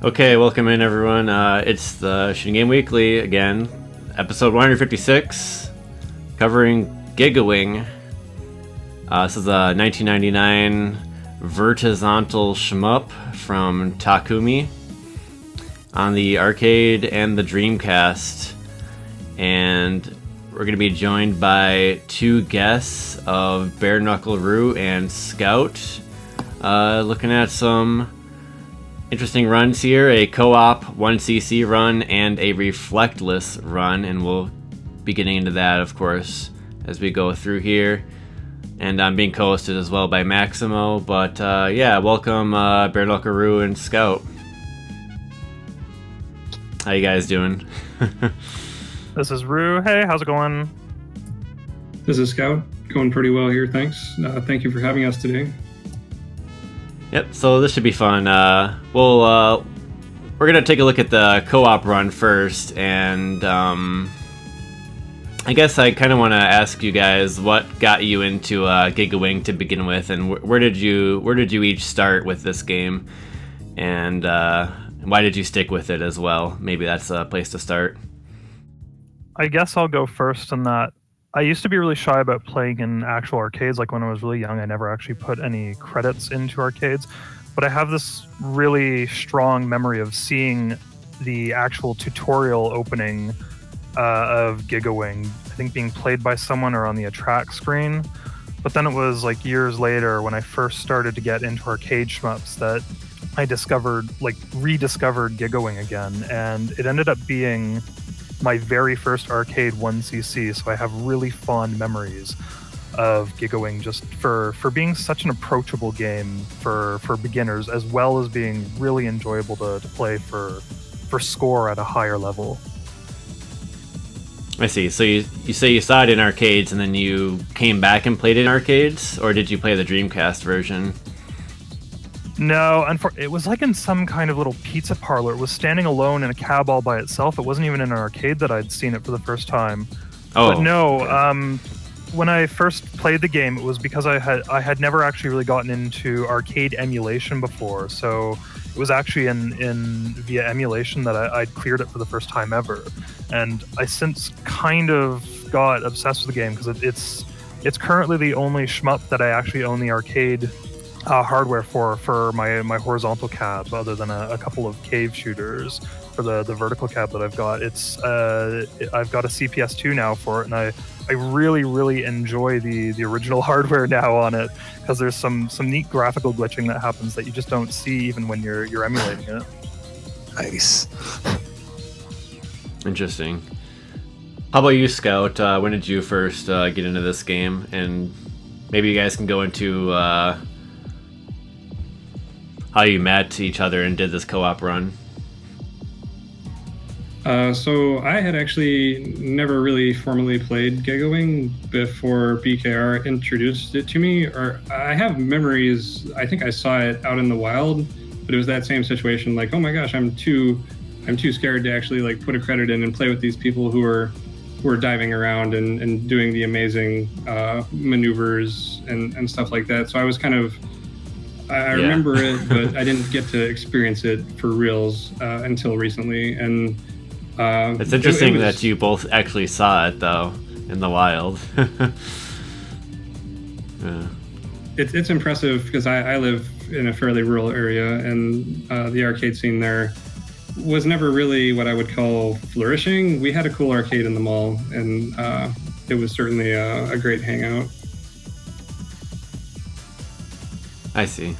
Okay, welcome in everyone. It's the Shooting Game Weekly again, episode 156, covering Giga Wing. This is a 1999 vertizontal shmup from Takumi on the arcade and the Dreamcast. And we're going to be joined by two guests of BareKnuckleRoo and Scout, looking at some interesting runs here, a co-op 1cc run and a reflectless run, and we'll be getting into that, of course, as we go through here. And I'm being co-hosted as well by Maximo, but yeah, welcome BareKnuckleRoo and Scout. How you guys doing? This is Roo. Hey, how's it going? This is Scout. Going pretty well here, thanks. Thank you for having us today. Yep, so this should be fun. We're gonna take a look at the co-op run first, and I guess I kind of want to ask you guys what got you into Giga Wing to begin with, and where did you each start with this game, and why did you stick with it as well? Maybe that's a place to start. I guess I'll go first in that I used to be really shy about playing in actual arcades. Like when I was really young, I never actually put any credits into arcades. But I have this really strong memory of seeing the actual tutorial opening of Giga Wing, I think being played by someone or on the attract screen. But then it was like years later when I first started to get into arcade shmups that I rediscovered Giga Wing again. And it ended up being my very first arcade 1cc, so I have really fond memories of Giga Wing just for being such an approachable game for beginners, as well as being really enjoyable to play for score at a higher level. I see. So you say you saw it in arcades and then you came back and played it in arcades, or did you play the Dreamcast version? No, it was like in some kind of little pizza parlor. It was standing alone in a cab all by itself. It wasn't even in an arcade that I'd seen it for the first time. Oh, but no, okay. When I first played the game, it was because I had never actually really gotten into arcade emulation before. So it was actually in via emulation that I'd cleared it for the first time ever. And I since kind of got obsessed with the game because it's currently the only shmup that I actually own the arcade hardware for my horizontal cab, other than a couple of cave shooters for the vertical cab that I've got. I've got a CPS2 now for it, and I really enjoy the original hardware now on it, because there's some neat graphical glitching that happens that you just don't see even when you're emulating it. Nice. Interesting. How about you, Scout? When did you first get into this game? And maybe you guys can go into how you met each other and did this co-op run. So I had actually never really formally played Giga Wing before BKR introduced it to me. Or I have memories, I think I saw it out in the wild, but it was that same situation, like, oh my gosh, I'm too scared to actually like put a credit in and play with these people who are diving around and doing the amazing maneuvers and stuff like that. So I was kind of, I remember it, but I didn't get to experience it for reals until recently. And it's interesting that you both actually saw it, though, in the wild. Yeah. It's impressive because I live in a fairly rural area, and the arcade scene there was never really what I would call flourishing. We had a cool arcade in the mall, and it was certainly a great hangout. I see.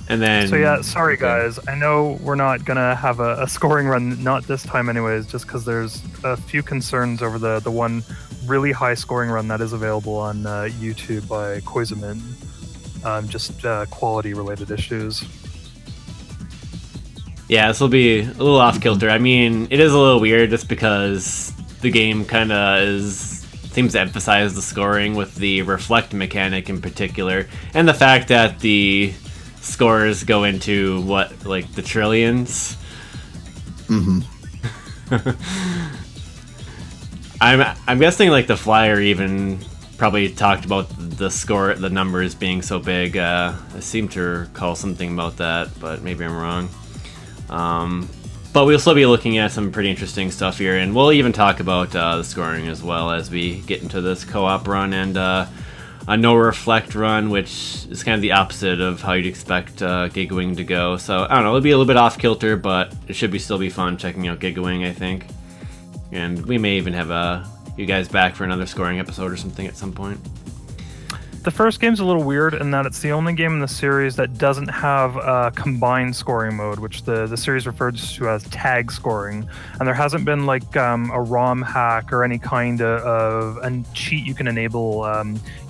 And then... So yeah, sorry guys. I know we're not gonna have a scoring run, not this time anyways, just because there's a few concerns over the one really high scoring run that is available on YouTube by Koizumin. Just quality related issues. Yeah, this will be a little off kilter. I mean, it is a little weird just because the game kind of seems to emphasize the scoring with the reflect mechanic in particular, and the fact that the scores go into like the trillions. Mm-hmm. I'm guessing like the flyer even probably talked about the numbers being so big. I seem to recall something about that, but maybe I'm wrong. But we'll still be looking at some pretty interesting stuff here, and we'll even talk about the scoring as well as we get into this co-op run and a no reflect run, which is kind of the opposite of how you'd expect Giga Wing to go. So I don't know, it'll be a little bit off kilter, but it should still be fun checking out Giga Wing, I think. And we may even have you guys back for another scoring episode or something at some point. The first game's a little weird in that it's the only game in the series that doesn't have a combined scoring mode, which the series refers to as tag scoring. And there hasn't been like a ROM hack or any kind of a cheat you can enable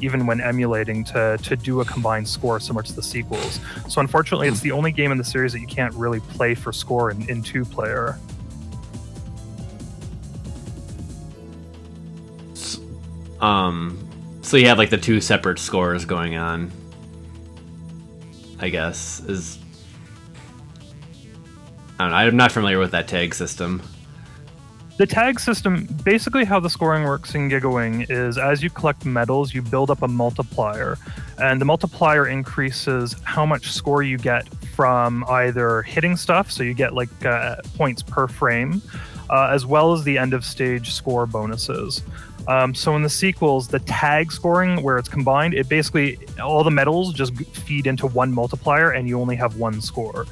even when emulating to do a combined score similar to the sequels. So unfortunately, it's the only game in the series that you can't really play for score in two-player. So you have like the two separate scores going on, I guess. I don't know, I'm not familiar with that tag system. The tag system, basically how the scoring works in Giga Wing is as you collect medals, you build up a multiplier. And the multiplier increases how much score you get from either hitting stuff, so you get like points per frame, as well as the end of stage score bonuses. So in the sequels, the tag scoring, where it's combined, it basically, all the medals just feed into one multiplier and you only have one score.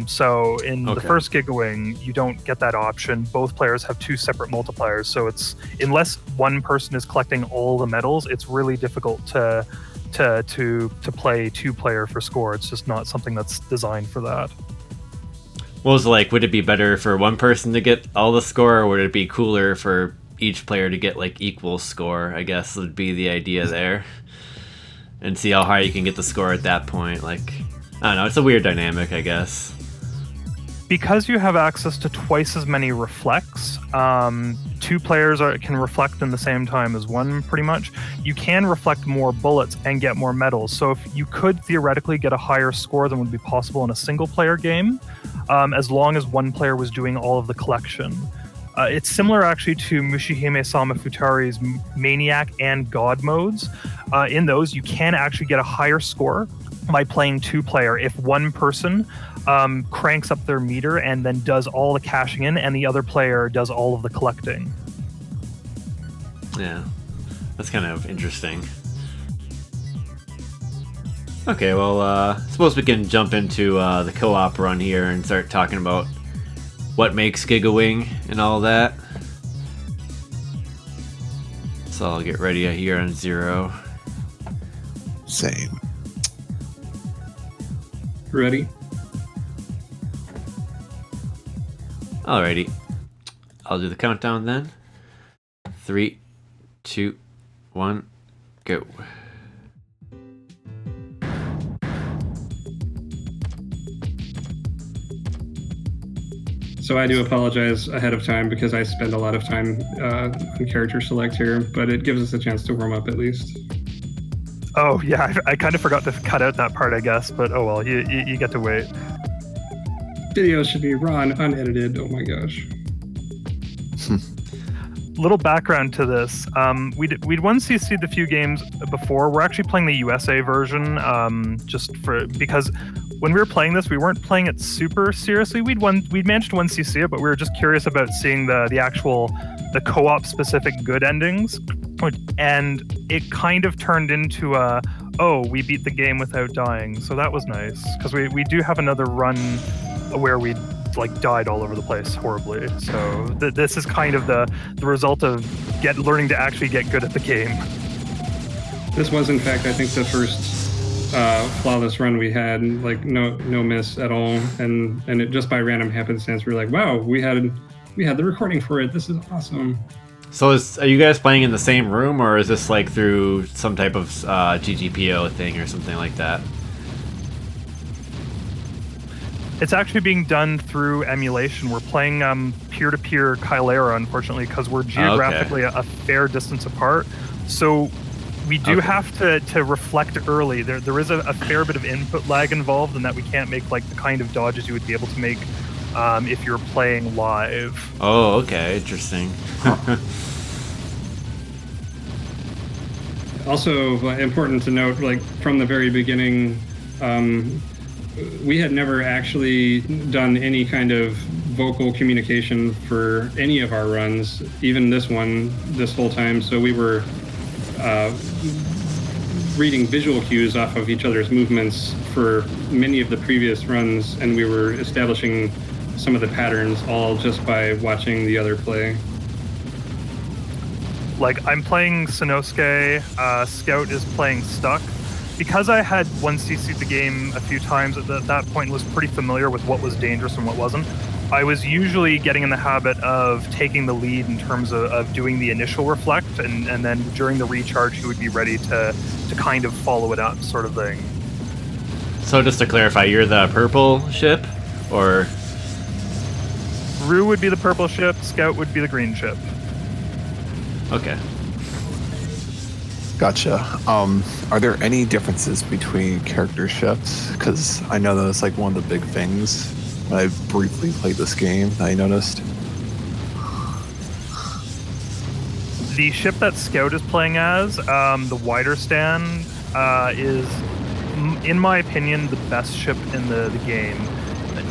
So in the first Giga Wing, you don't get that option. Both players have two separate multipliers. So it's, unless one person is collecting all the medals, it's really difficult to play two-player for score. It's just not something that's designed for that. What was it like? Would it be better for one person to get all the score, or would it be cooler for each player to get like equal score? I guess would be the idea there, and see how high you can get the score at that point. Like, I don't know, it's a weird dynamic, I guess. Because you have access to twice as many reflects, two players can reflect in the same time as one, pretty much. You can reflect more bullets and get more medals. So if you could theoretically get a higher score than would be possible in a single-player game, as long as one player was doing all of the collection. It's similar actually to Mushihime Sama Futari's Maniac and God modes. In those, you can actually get a higher score by playing two-player if one person cranks up their meter and then does all the cashing in, and the other player does all of the collecting. Yeah, that's kind of interesting. Okay, well, I suppose we can jump into the co-op run here and start talking about what makes Giga Wing and all that. So I'll get ready here on 0. Same. Ready? Alrighty. I'll do the countdown then. 3, 2, 1, go. So I do apologize ahead of time because I spend a lot of time on character select here, but it gives us a chance to warm up at least. Oh yeah, I kind of forgot to cut out that part, I guess, but oh well, you get to wait. Videos should be raw and unedited. Oh my gosh. Little background to this. We'd 1CC'd the few games before. We're actually playing the USA version, because when we were playing this, we weren't playing it super seriously. We'd managed to 1CC it, but we were just curious about seeing the co-op specific good endings. And it kind of turned into we beat the game without dying. So that was nice, because we do have another run where we died all over the place horribly. So this is kind of the result of learning to actually get good at the game. This was, in fact, I think the first flawless run we had, no miss at all, and it just by random happenstance we were like, wow, we had the recording for it. This is awesome. So are you guys playing in the same room, or is this like through some type of GGPO thing or something like that? It's actually being done through emulation. We're playing peer-to-peer Kylera, unfortunately, because we're geographically a fair distance apart. So we do have to reflect early. There is a fair bit of input lag involved in that we can't make the kind of dodges you would be able to make if you're playing live. Oh, okay, interesting. Also important to note, like from the very beginning, we had never actually done any kind of vocal communication for any of our runs, even this one, this whole time. So we were reading visual cues off of each other's movements for many of the previous runs, and we were establishing some of the patterns all just by watching the other play. Like, I'm playing Sinnosuke, Scout is playing Stuck. Because I had 1cc'd the game a few times at that point, was pretty familiar with what was dangerous and what wasn't, I was usually getting in the habit of taking the lead in terms of doing the initial reflect, and then during the recharge he would be ready to kind of follow it up, sort of thing. So just to clarify, you're the purple ship, or? Roo would be the purple ship, Scout would be the green ship. Okay. Gotcha. Are there any differences between character ships? Because I know that's like one of the big things when I briefly played this game that I noticed. The ship that Scout is playing as, the wider stand, is, in my opinion, the best ship in the game.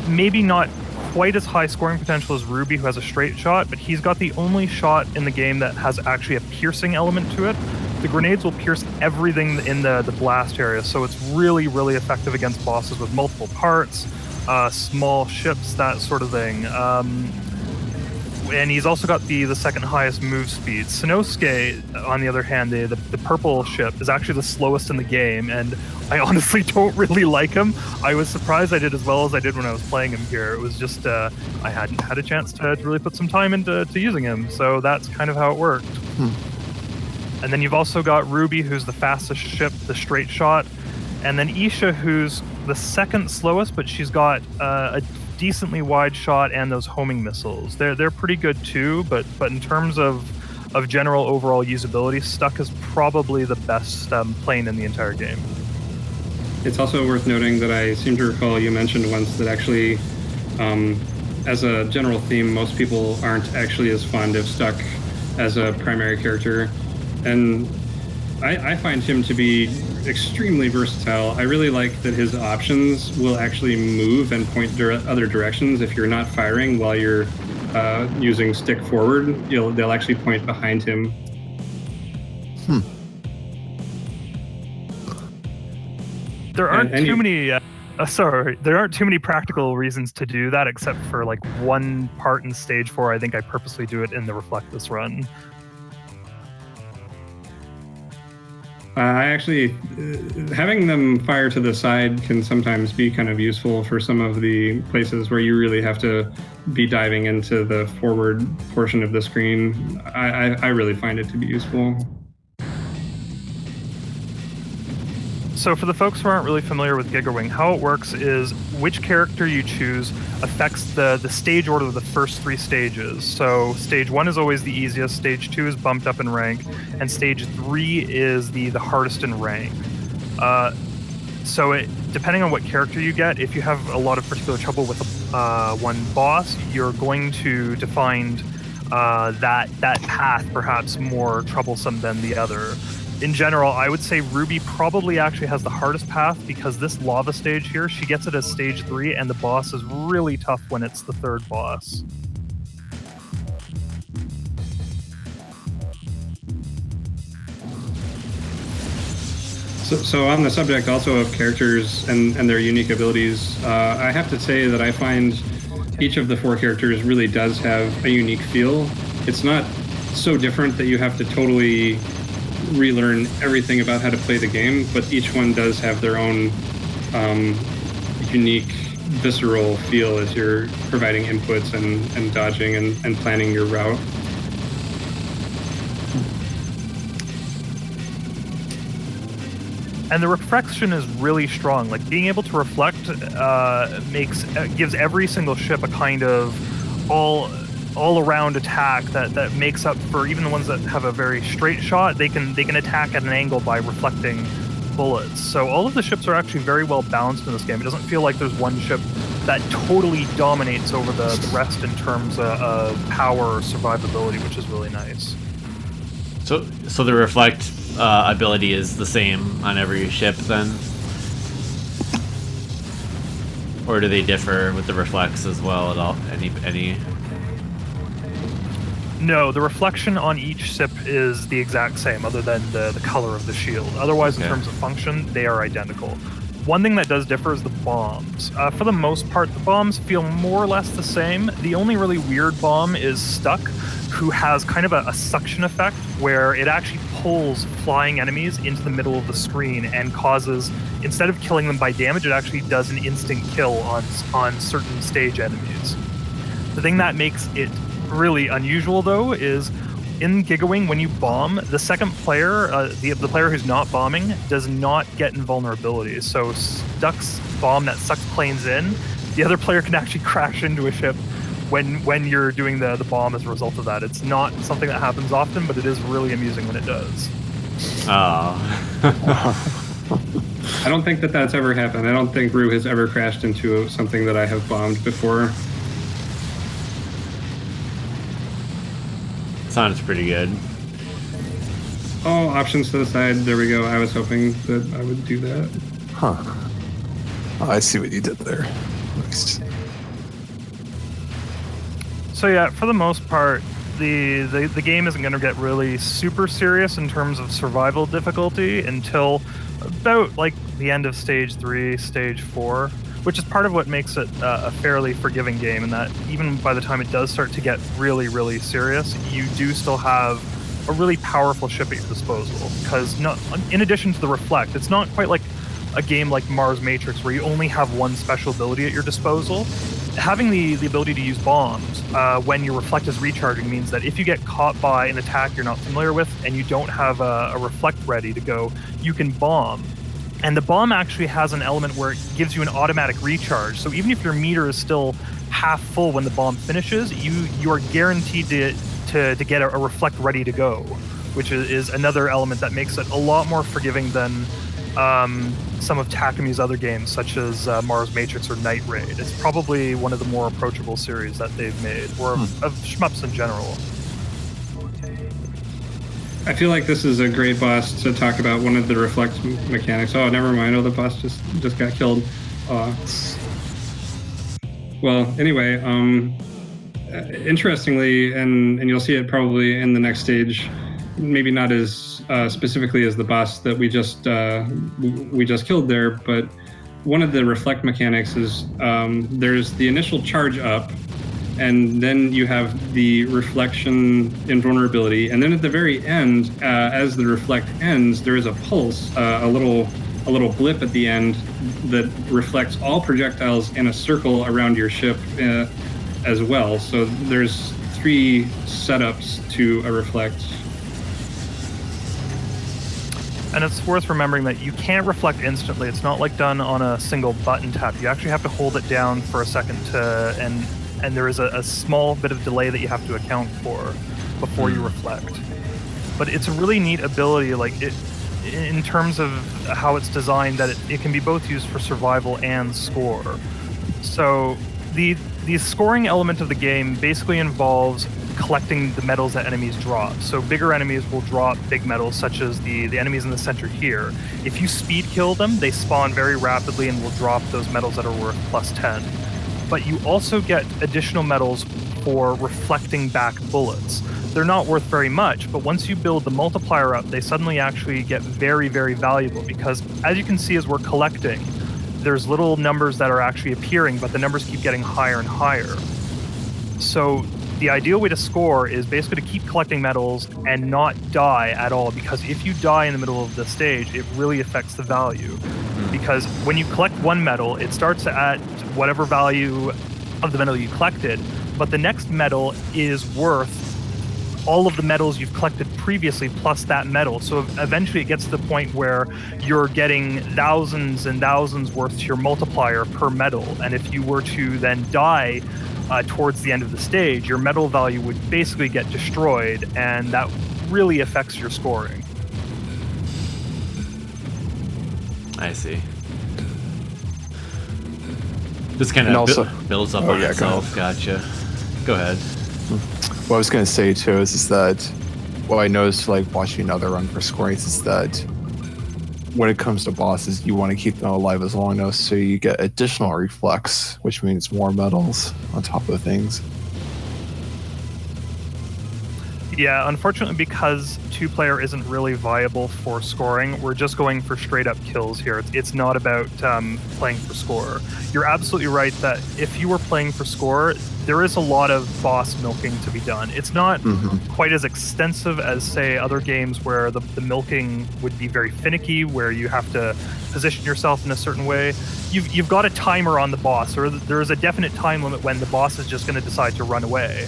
Maybe not quite as high scoring potential as Ruby, who has a straight shot, but he's got the only shot in the game that has actually a piercing element to it. The grenades will pierce everything in the blast area, so it's really, really effective against bosses with multiple parts, small ships, that sort of thing. And he's also got the second highest move speed. Sinnosuke, on the other hand, the purple ship, is actually the slowest in the game, and I honestly don't really like him. I was surprised I did as well as I did when I was playing him here. It was just, I hadn't had a chance to really put some time into using him, so that's kind of how it worked. And then you've also got Ruby, who's the fastest ship, the straight shot, and then Isha, who's the second slowest, but she's got a decently wide shot and those homing missiles. They're pretty good too, but in terms of general overall usability, Stuck is probably the best plane in the entire game. It's also worth noting that I seem to recall you mentioned once that actually, as a general theme, most people aren't actually as fond of Stuck as a primary character. And I find him to be extremely versatile. I really like that his options will actually move and point other directions. If you're not firing while you're using stick forward, they'll actually point behind him. There aren't too many. There aren't too many practical reasons to do that, except for like one part in stage 4. I think I purposely do it in the Reflectless run. I actually, having them fire to the side can sometimes be kind of useful for some of the places where you really have to be diving into the forward portion of the screen. I really find it to be useful. So for the folks who aren't really familiar with Giga Wing, how it works is which character you choose affects the stage order of the first 3 stages. So stage 1 is always the easiest, stage 2 is bumped up in rank, and stage 3 is the hardest in rank. So depending on what character you get, if you have a lot of particular trouble with one boss, you're going to find that path perhaps more troublesome than the other. In general, I would say Ruby probably actually has the hardest path, because this lava stage here, she gets it as stage 3, and the boss is really tough when it's the 3rd boss. So on the subject also of characters and their unique abilities, I have to say that I find each of the 4 characters really does have a unique feel. It's not so different that you have to totally relearn everything about how to play the game, but each one does have their own unique, visceral feel as you're providing inputs and dodging and planning your route. And the reflection is really strong. Like, being able to reflect gives every single ship a kind of all-around attack that makes up for even the ones that have a very straight shot. They can attack at an angle by reflecting bullets. So all of the ships are actually very well balanced in this game. It doesn't feel like there's one ship that totally dominates over the rest in terms of power or survivability, which is really nice. So the reflect ability is the same on every ship then? Or do they differ with the reflex as well at all? Any? No, the reflection on each ship is the exact same, other than the color of the shield. Otherwise, in terms of function, they are identical. One thing that does differ is the bombs. For the most part, the bombs feel more or less the same. The only really weird bomb is Stuck, who has kind of a suction effect where it actually pulls flying enemies into the middle of the screen and causes, instead of killing them by damage, it actually does an instant kill on certain stage enemies. The thing that makes it really unusual, though, is in Giga Wing, when you bomb, the second player, the player who's not bombing, does not get invulnerability. So Stuck's bomb that sucks planes in, the other player can actually crash into a ship when you're doing the bomb as a result of that. It's not something that happens often, but it is really amusing when it does. Oh. I don't think that's ever happened. I don't think Roo has ever crashed into something that I have bombed before. Sounds pretty good. Oh, options to the side. There we go. I was hoping that I would do that. Huh. Oh, I see what you did there. Nice. So yeah, for the most part, the game isn't going to get really super serious in terms of survival difficulty until about like the end of Stage 3, Stage 4, which is part of what makes it a fairly forgiving game, in that even by the time it does start to get really, really serious, you do still have a really powerful ship at your disposal. Because in addition to the Reflect, it's not quite like a game like Mars Matrix where you only have one special ability at your disposal. Having the ability to use bombs when your Reflect is recharging means that if you get caught by an attack you're not familiar with and you don't have a Reflect ready to go, you can bomb. And the bomb actually has an element where it gives you an automatic recharge. So even if your meter is still half full when the bomb finishes, you are guaranteed to get a Reflect ready to go, which is another element that makes it a lot more forgiving than some of Takumi's other games, such as Mars Matrix or Night Raid. It's probably one of the more approachable series that they've made, or of shmups in general. I feel like this is a great boss to talk about one of the Reflect mechanics. Oh, never mind. Oh, the boss just got killed. Well, anyway, interestingly, and you'll see it probably in the next stage, maybe not as specifically as the boss that we just killed there, but one of the Reflect mechanics is there's the initial charge up, and then you have the reflection invulnerability, and then at the very end, as the Reflect ends, there is a pulse, a little blip at the end that reflects all projectiles in a circle around your ship as well. So there's 3 setups to a Reflect. And it's worth remembering that you can't reflect instantly. It's not like done on a single button tap. You actually have to hold it down for a second and there is a small bit of delay that you have to account for before you reflect. But it's a really neat ability, in terms of how it's designed, that it can be both used for survival and score. So the scoring element of the game basically involves collecting the medals that enemies drop. So bigger enemies will drop big medals, such as the enemies in the center here. If you speed kill them, they spawn very rapidly and will drop those medals that are worth +10. But you also get additional medals for reflecting back bullets. They're not worth very much, but once you build the multiplier up, they suddenly actually get very, very valuable, because as you can see as we're collecting, there's little numbers that are actually appearing, but the numbers keep getting higher and higher. So the ideal way to score is basically to keep collecting medals and not die at all, because if you die in the middle of the stage, it really affects the value. Because when you collect one medal, it starts at whatever value of the medal you collected, but the next medal is worth all of the medals you've collected previously plus that medal. So eventually it gets to the point where you're getting thousands and thousands worth to your multiplier per medal. And if you were to then die towards the end of the stage, your medal value would basically get destroyed, and that really affects your scoring. I see. This kind of builds up on itself. Gotcha. Go ahead. What I was going to say too is that what I noticed, like watching another run for scoring, is that when it comes to bosses, you want to keep them alive as long enough so you get additional reflex, which means more medals on top of things. Yeah, unfortunately, because 2-player isn't really viable for scoring, we're just going for straight-up kills here. It's not about playing for score. You're absolutely right that if you were playing for score, there is a lot of boss milking to be done. It's not quite as extensive as, say, other games where the milking would be very finicky, where you have to position yourself in a certain way. You've got a timer on the boss, or there is a definite time limit when the boss is just going to decide to run away.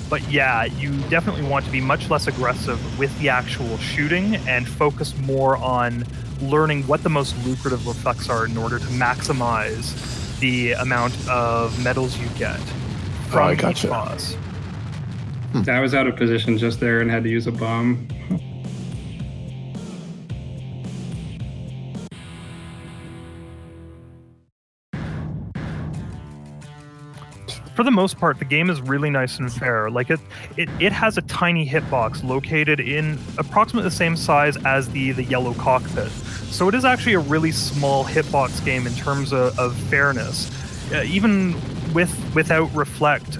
But yeah, you definitely want to be much less aggressive with the actual shooting and focus more on learning what the most lucrative effects are in order to maximize the amount of medals you get from each boss. I was out of position just there and had to use a bomb. For the most part, the game is really nice and fair. Like it has a tiny hitbox located in approximately the same size as the yellow cockpit. So it is actually a really small hitbox game in terms of fairness. Even without reflect,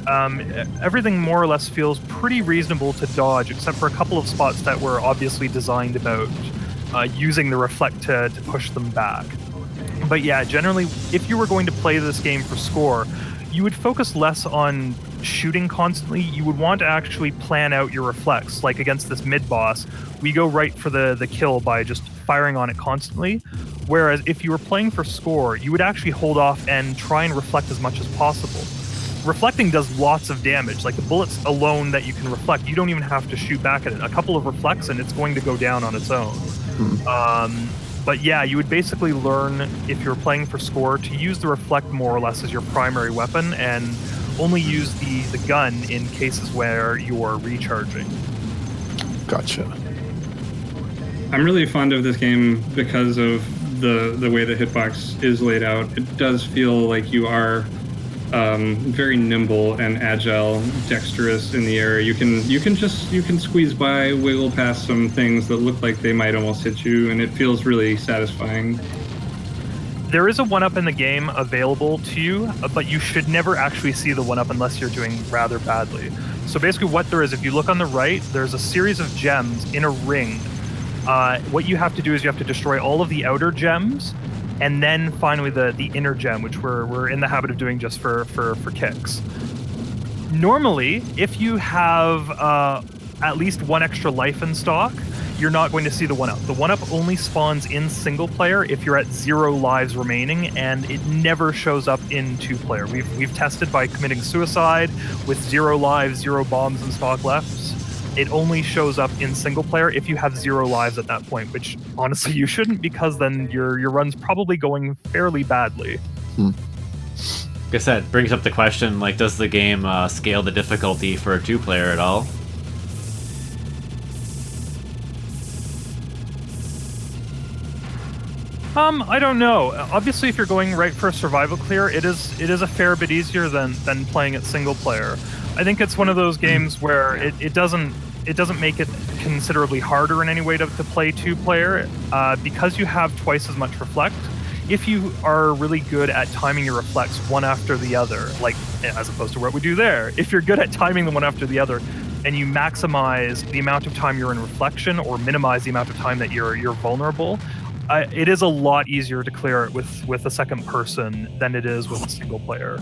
everything more or less feels pretty reasonable to dodge, except for a couple of spots that were obviously designed about using the reflect to push them back. But yeah, generally, if you were going to play this game for score, you would focus less on shooting constantly. You would want to actually plan out your reflex. Like against this mid-boss, we go right for the kill by just firing on it constantly. Whereas if you were playing for score, you would actually hold off and try and reflect as much as possible. Reflecting does lots of damage. Like the bullets alone that you can reflect, you don't even have to shoot back at it. A couple of reflects and it's going to go down on its own. But yeah, you would basically learn, if you're playing for score, to use the reflect more or less as your primary weapon and only use the gun in cases where you're recharging. Gotcha. I'm really fond of this game because of the way the hitbox is laid out. It does feel like you are very nimble and agile, dexterous in the air. You can squeeze by, wiggle past some things that look like they might almost hit you, and it feels really satisfying. There is a 1-up in the game available to you, but you should never actually see the 1-up unless you're doing rather badly. So basically what there is, if you look on the right, there's a series of gems in a ring. What you have to do is you have to destroy all of the outer gems, and then finally the inner gem, which we're in the habit of doing just for kicks. Normally, if you have at least 1 extra life in stock, you're not going to see the 1-up. The 1-up only spawns in single player if you're at 0 lives remaining, and it never shows up in 2-player. We've tested by committing suicide with 0 lives, 0 bombs in stock left. It only shows up in single player if you have 0 lives at that point, which honestly you shouldn't, because then your run's probably going fairly badly. Like I said, brings up the question, like, does the game scale the difficulty for a 2-player at all? I don't know. Obviously, if you're going right for a survival clear, it is a fair bit easier than playing it single player. I think it's one of those games where it doesn't make it considerably harder in any way to play 2-player, because you have twice as much reflect. If you are really good at timing your reflex one after the other, like as opposed to what we do there, if you're good at timing them one after the other, and you maximize the amount of time you're in reflection or minimize the amount of time that you're vulnerable, it is a lot easier to clear it with a second person than it is with a single player.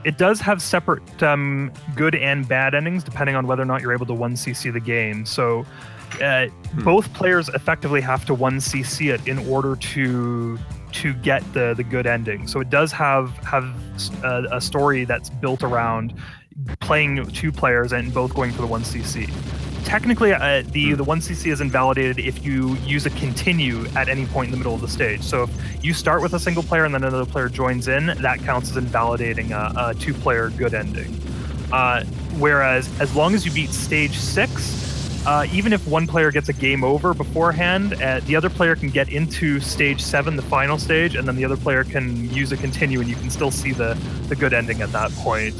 It does have separate good and bad endings depending on whether or not you're able to 1cc the game. So both players effectively have to 1cc it in order to get the good ending. So it does have a story that's built around playing 2 players and both going for the 1cc. Technically, the 1cc is invalidated if you use a continue at any point in the middle of the stage. So if you start with a single player and then another player joins in, that counts as invalidating a 2-player good ending. Whereas as long as you beat stage 6, even if one player gets a game over beforehand, the other player can get into stage 7, the final stage, and then the other player can use a continue, and you can still see the good ending at that point.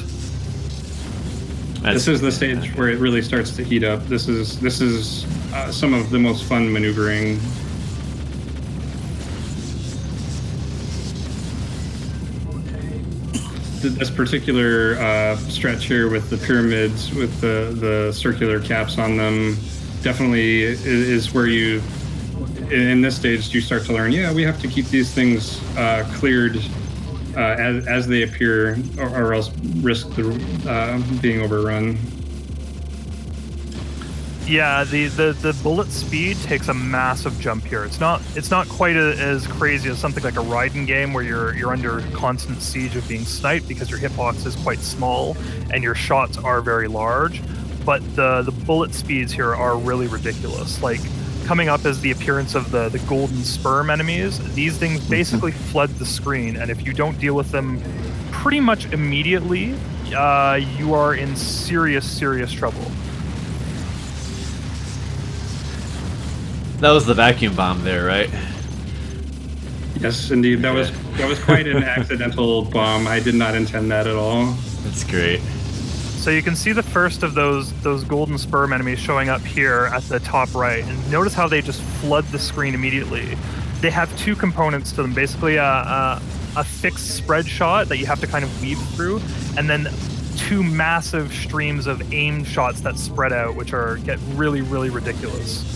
This is the stage where it really starts to heat up. This is some of the most fun maneuvering. This particular stretch here with the pyramids, with the circular caps on them, definitely is where you, in this stage, you start to learn, yeah, we have to keep these things cleared as they appear, or else risk being overrun. Yeah, the bullet speed takes a massive jump here. It's not quite as crazy as something like a Raiden game where you're under constant siege of being sniped because your hitbox is quite small and your shots are very large. But the bullet speeds here are really ridiculous. Like, coming up is the appearance of the golden sperm enemies. These things basically flood the screen, and if you don't deal with them pretty much immediately, you are in serious trouble. That was the vacuum bomb there, right? Yes, indeed. That was quite an accidental bomb. I did not intend that at all. That's great. So you can see the first of those golden sperm enemies showing up here at the top right, and notice how they just flood the screen immediately. They have two components to them, basically a fixed spread shot that you have to kind of weave through, and then two massive streams of aimed shots that spread out, which get really ridiculous.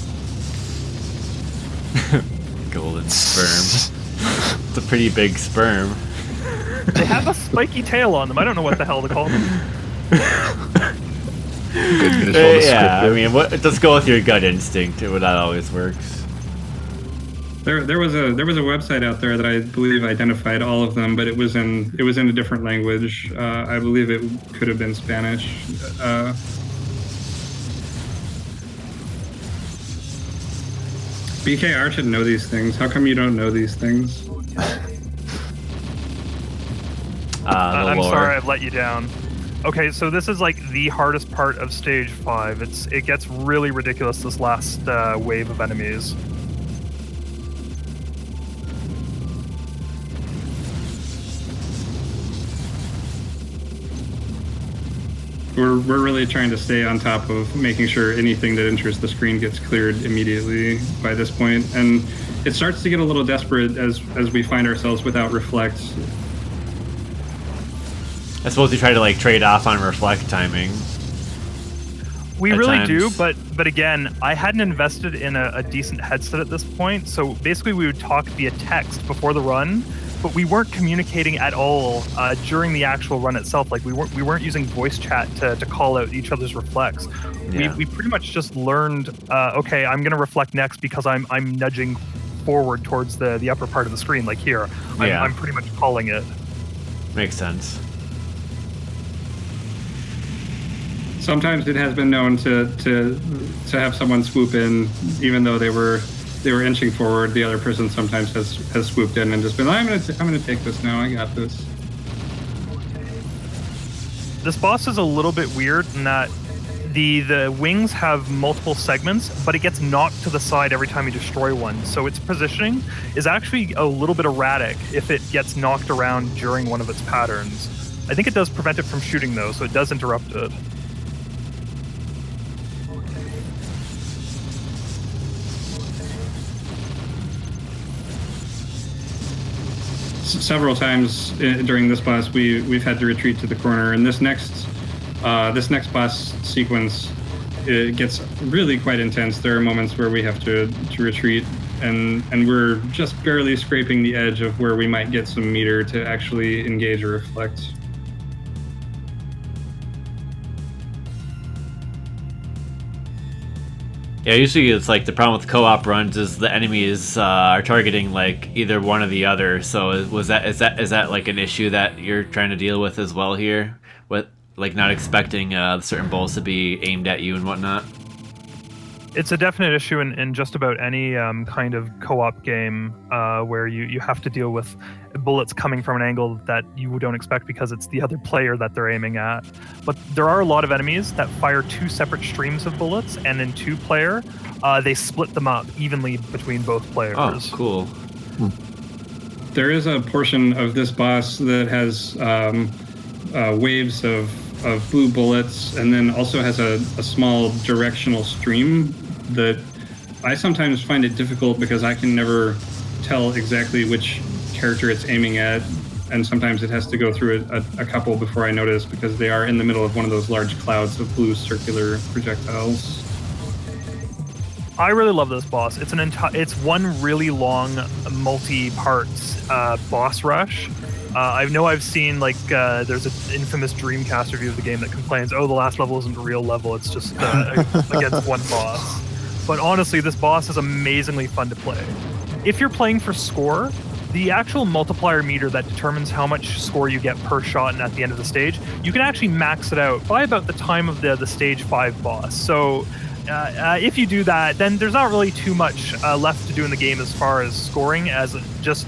Golden sperm. It's a pretty big sperm. They have a spiky tail on them. I don't know what the hell to call them. Yeah, I mean, just go with your gut instinct. That always works. There was a website out there that I believe identified all of them, but it was in a different language. I believe it could have been Spanish. BKR should know these things. How come you don't know these things? I'm sorry I've let you down. Okay, so this is like the hardest part of stage 5. It gets really ridiculous, this last wave of enemies. We're really trying to stay on top of making sure anything that enters the screen gets cleared immediately by this point, and it starts to get a little desperate as we find ourselves without reflect. I suppose you try to like trade off on reflect timing. We really times. do, but again, I hadn't invested in a decent headset at this point, so basically we would talk via text before the run, but we weren't communicating at all during the actual run itself. Like we weren't using voice chat to call out each other's reflects. Yeah. We pretty much just learned, okay, I'm gonna reflect next because I'm nudging forward towards the upper part of the screen, like here. I'm pretty much calling it. Makes sense. Sometimes it has been known to have someone swoop in, even though they were inching forward. The other person sometimes has swooped in and just been like, I'm gonna take this now. I got this. This boss is a little bit weird in that the wings have multiple segments, but it gets knocked to the side every time you destroy one. So its positioning is actually a little bit erratic if it gets knocked around during one of its patterns. I think it does prevent it from shooting though, so it does interrupt it. Several times during this boss, we've had to retreat to the corner, and this next boss sequence, it gets really quite intense. There are moments where we have to retreat, and we're just barely scraping the edge of where we might get some meter to actually engage or reflect. Yeah, usually it's like the problem with co-op runs is the enemies are targeting like either one or the other. So is that like an issue that you're trying to deal with as well here, with like not expecting certain balls to be aimed at you and whatnot? It's a definite issue in just about any kind of co-op game where you have to deal with bullets coming from an angle that you don't expect because it's the other player that they're aiming at. But there are a lot of enemies that fire 2 separate streams of bullets, and in 2-player, they split them up evenly between both players. Oh, cool. There is a portion of this boss that has waves of blue bullets, and then also has a small directional stream that I sometimes find it difficult because I can never tell exactly which character it's aiming at, and sometimes it has to go through a couple before I notice because they are in the middle of one of those large clouds of blue circular projectiles. I really love this boss. It's one really long multi-parts boss rush. I know I've seen there's an infamous Dreamcast review of the game that complains, oh, the last level isn't a real level, it's just against one boss. But honestly, this boss is amazingly fun to play. If you're playing for score, the actual multiplier meter that determines how much score you get per shot and at the end of the stage, you can actually max it out by about the time of the stage 5 boss. So if you do that, then there's not really too much left to do in the game as far as scoring, as just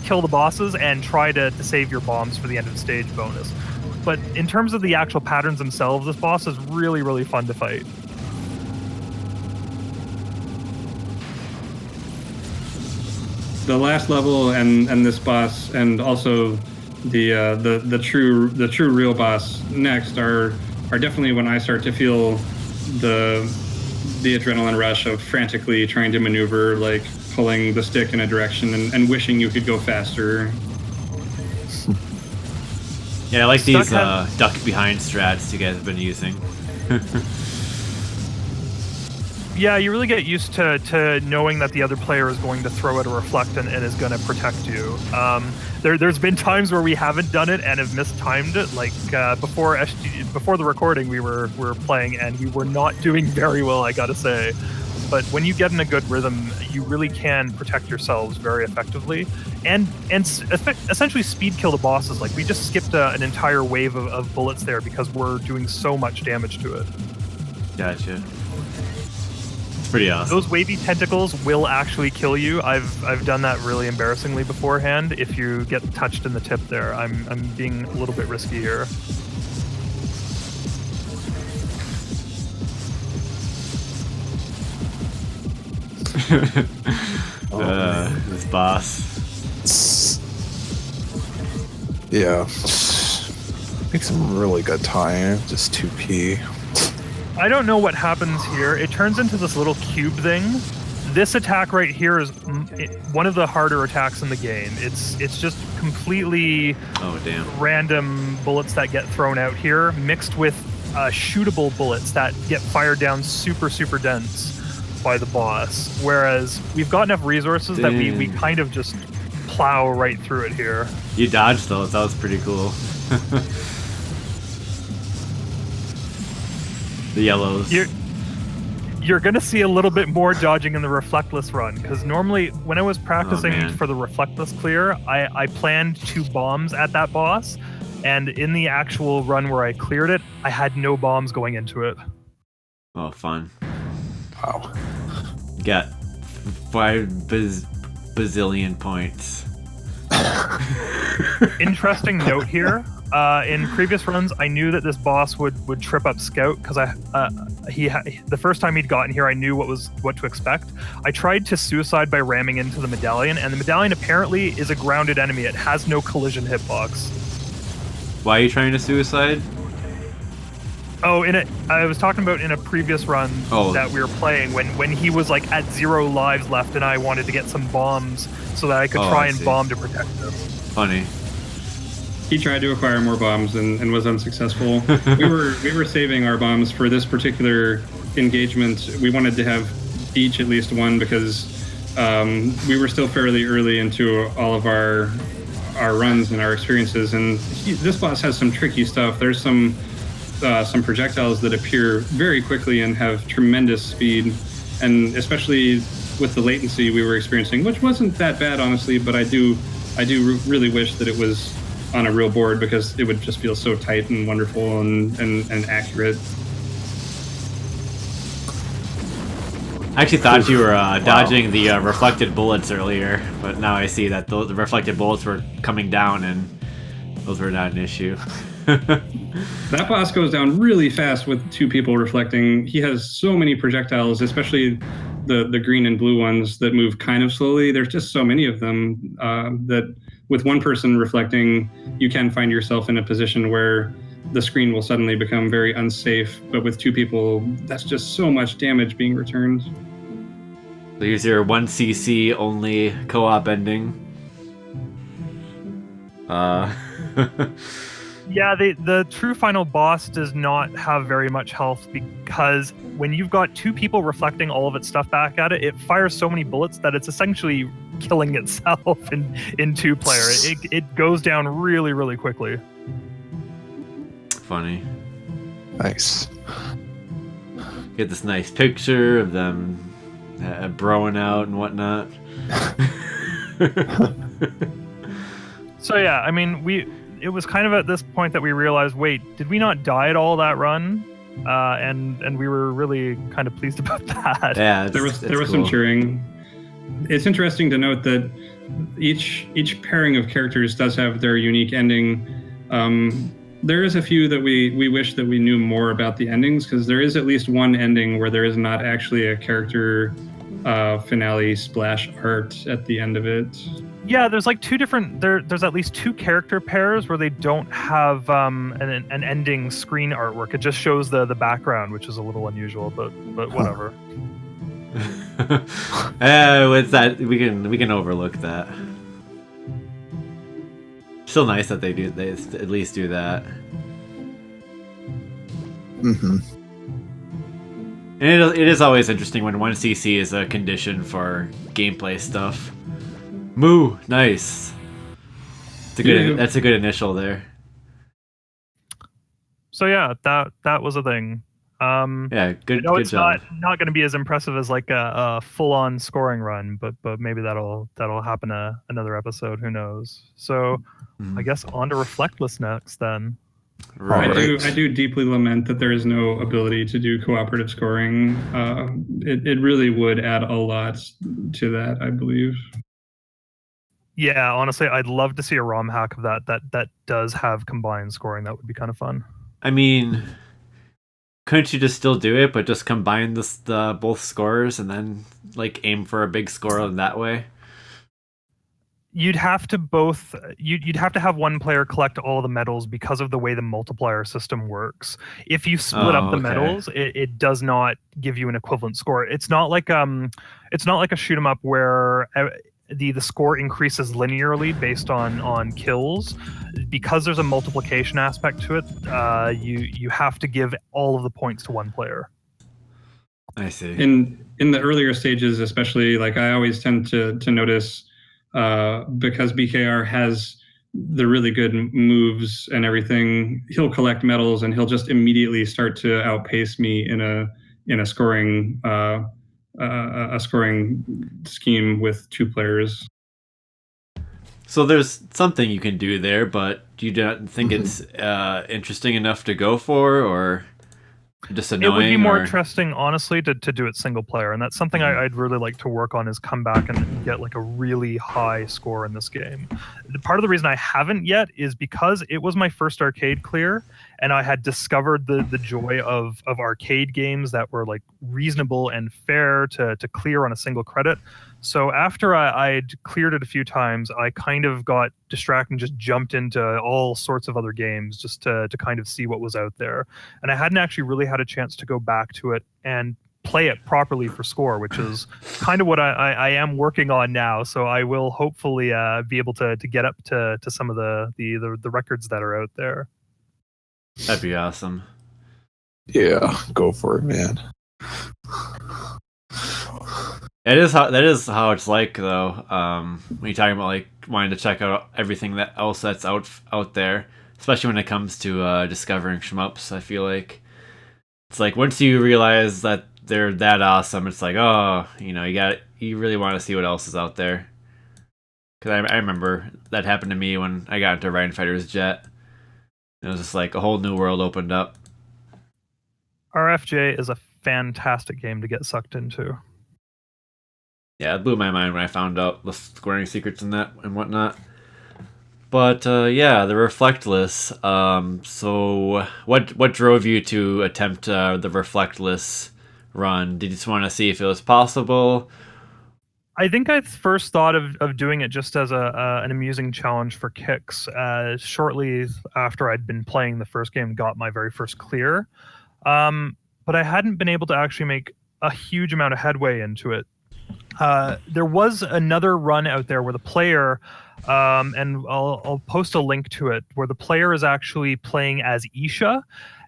kill the bosses and try to save your bombs for the end of the stage bonus. But in terms of the actual patterns themselves, this boss is really, really fun to fight. The last level and this boss, and also the true real boss next are definitely when I start to feel the adrenaline rush of frantically trying to maneuver, like pulling the stick in a direction and wishing you could go faster. Yeah, I like these duck behind strats you guys have been using. Yeah, you really get used to knowing that the other player is going to throw out a reflect and is going to protect you. There's been times where we haven't done it and have mistimed it. Like before the recording, we were playing and we were not doing very well, I gotta say. But when you get in a good rhythm, you really can protect yourselves very effectively and essentially speed kill the bosses. Like we just skipped an entire wave of bullets there because we're doing so much damage to it. Gotcha. Pretty awesome. Those wavy tentacles will actually kill you. I've done that really embarrassingly beforehand. If you get touched in the tip there, I'm being a little bit risky here. This boss. Yeah. Makes some really good time. Just 2p. I don't know what happens here. It turns into this little cube thing. This attack right here is one of the harder attacks in the game. It's just completely random bullets that get thrown out here, mixed with shootable bullets that get fired down super, super dense by the boss. Whereas we've got enough resources that we kind of just plow right through it here. You dodged those. That was pretty cool. The yellows. You're gonna see a little bit more dodging in the reflectless run, because normally when I was practicing for the reflectless clear, I planned 2 bombs at that boss, and in the actual run where I cleared it, I had no bombs going into it. Oh, fun. Wow. Got 5 bazillion points. Interesting note here. In previous runs, I knew that this boss would trip up Scout because the first time he'd gotten here, I knew what to expect. I tried to suicide by ramming into the medallion, and the medallion apparently is a grounded enemy. It has no collision hitbox. Why are you trying to suicide? Oh, I was talking about in a previous run that we were playing when he was like at 0 lives left, and I wanted to get some bombs so that I could try and bomb to protect him. Funny. He tried to acquire more bombs and was unsuccessful. we were saving our bombs for this particular engagement. We wanted to have each at least one because we were still fairly early into all of our runs and our experiences. And this boss has some tricky stuff. There's some projectiles that appear very quickly and have tremendous speed, and especially with the latency we were experiencing, which wasn't that bad honestly. But I do really wish that it was on a real board because it would just feel so tight and wonderful and accurate. I actually thought you were dodging the reflected bullets earlier, but now I see that the reflected bullets were coming down, and those were not an issue. That boss goes down really fast with 2 people reflecting. He has so many projectiles, especially the green and blue ones that move kind of slowly. There's just so many of them that with 1 person reflecting, you can find yourself in a position where the screen will suddenly become very unsafe. But with 2 people, that's just so much damage being returned. So here's your 1cc only co-op ending. Yeah, the true final boss does not have very much health because when you've got 2 people reflecting all of its stuff back at it, it fires so many bullets that it's essentially killing itself in 2-player. It goes down really, really quickly. Funny. Nice. Get this nice picture of them broing out and whatnot. So yeah, I mean, it was kind of at this point that we realized, wait, did we not die at all that run? And we were really kind of pleased about that. Yeah, there was cool. Some cheering. It's interesting to note that each pairing of characters does have their unique ending. There is a few that we wish that we knew more about the endings, because there is at least one ending where there is not actually a character finale splash art at the end of it. Yeah, there's like 2 different. There's at least 2 character pairs where they don't have an ending screen artwork. It just shows the background, which is a little unusual, but whatever. With that, we can overlook that. Still nice that they at least do that. Mm-hmm. And it is always interesting when 1cc is a condition for gameplay stuff. Moo, nice. That's a good initial there. So yeah, that was a thing. Yeah, good. I know good it's job. not going to be as impressive as like a full-on scoring run, but maybe that'll happen another episode. Who knows? So I guess on to Reflectless next then. Right. I do deeply lament that there is no ability to do cooperative scoring. It really would add a lot to that, I believe. Yeah, honestly, I'd love to see a ROM hack of that does have combined scoring. That would be kind of fun. I mean, couldn't you just still do it, but just combine the both scores and then like aim for a big score in that way? You'd have to you'd have to have one player collect all the medals because of the way the multiplier system works. If you split up the medals, it does not give you an equivalent score. It's not like a shoot 'em up where the score increases linearly based on kills. Because there's a multiplication aspect to it, you have to give all of the points to one player. I see. In the earlier stages, especially, like I always tend to notice, because BKR has the really good moves and everything, he'll collect medals and he'll just immediately start to outpace me in a scoring a scoring scheme with 2 players. So there's something you can do there, but do you not think it's interesting enough to go for, or just annoying? It would be more interesting, honestly, to do it single player, and that's something I'd really like to work on, is come back and get like a really high score in this game. Part of the reason I haven't yet is because it was my first arcade clear, and I had discovered the joy of arcade games that were like reasonable and fair to clear on a single credit. So after I'd cleared it a few times, I kind of got distracted and just jumped into all sorts of other games just to kind of see what was out there. And I hadn't actually really had a chance to go back to it and play it properly for score, which is kind of what I am working on now. So I will hopefully be able to get up to some of the records that are out there. That'd be awesome. Yeah, go for it, man. That is how it's like, though. When you're talking about like wanting to check out everything else that's out there, especially when it comes to discovering shmups, I feel like it's like once you realize that they're that awesome, it's like, oh, you really want to see what else is out there. Because I remember that happened to me when I got into Ryan Fighter's Jet. It was just like a whole new world opened up. RFJ is a fantastic game to get sucked into. Yeah, it blew my mind when I found out the scoring secrets and that and whatnot. But yeah, the Reflectless. So what drove you to attempt the Reflectless run? Did you just want to see if it was possible? I think I first thought of doing it just as an amusing challenge for kicks. Shortly after I'd been playing the first game, got my very first clear, but I hadn't been able to actually make a huge amount of headway into it. There was another run out there where the player, and I'll post a link to it, where the player is actually playing as Isha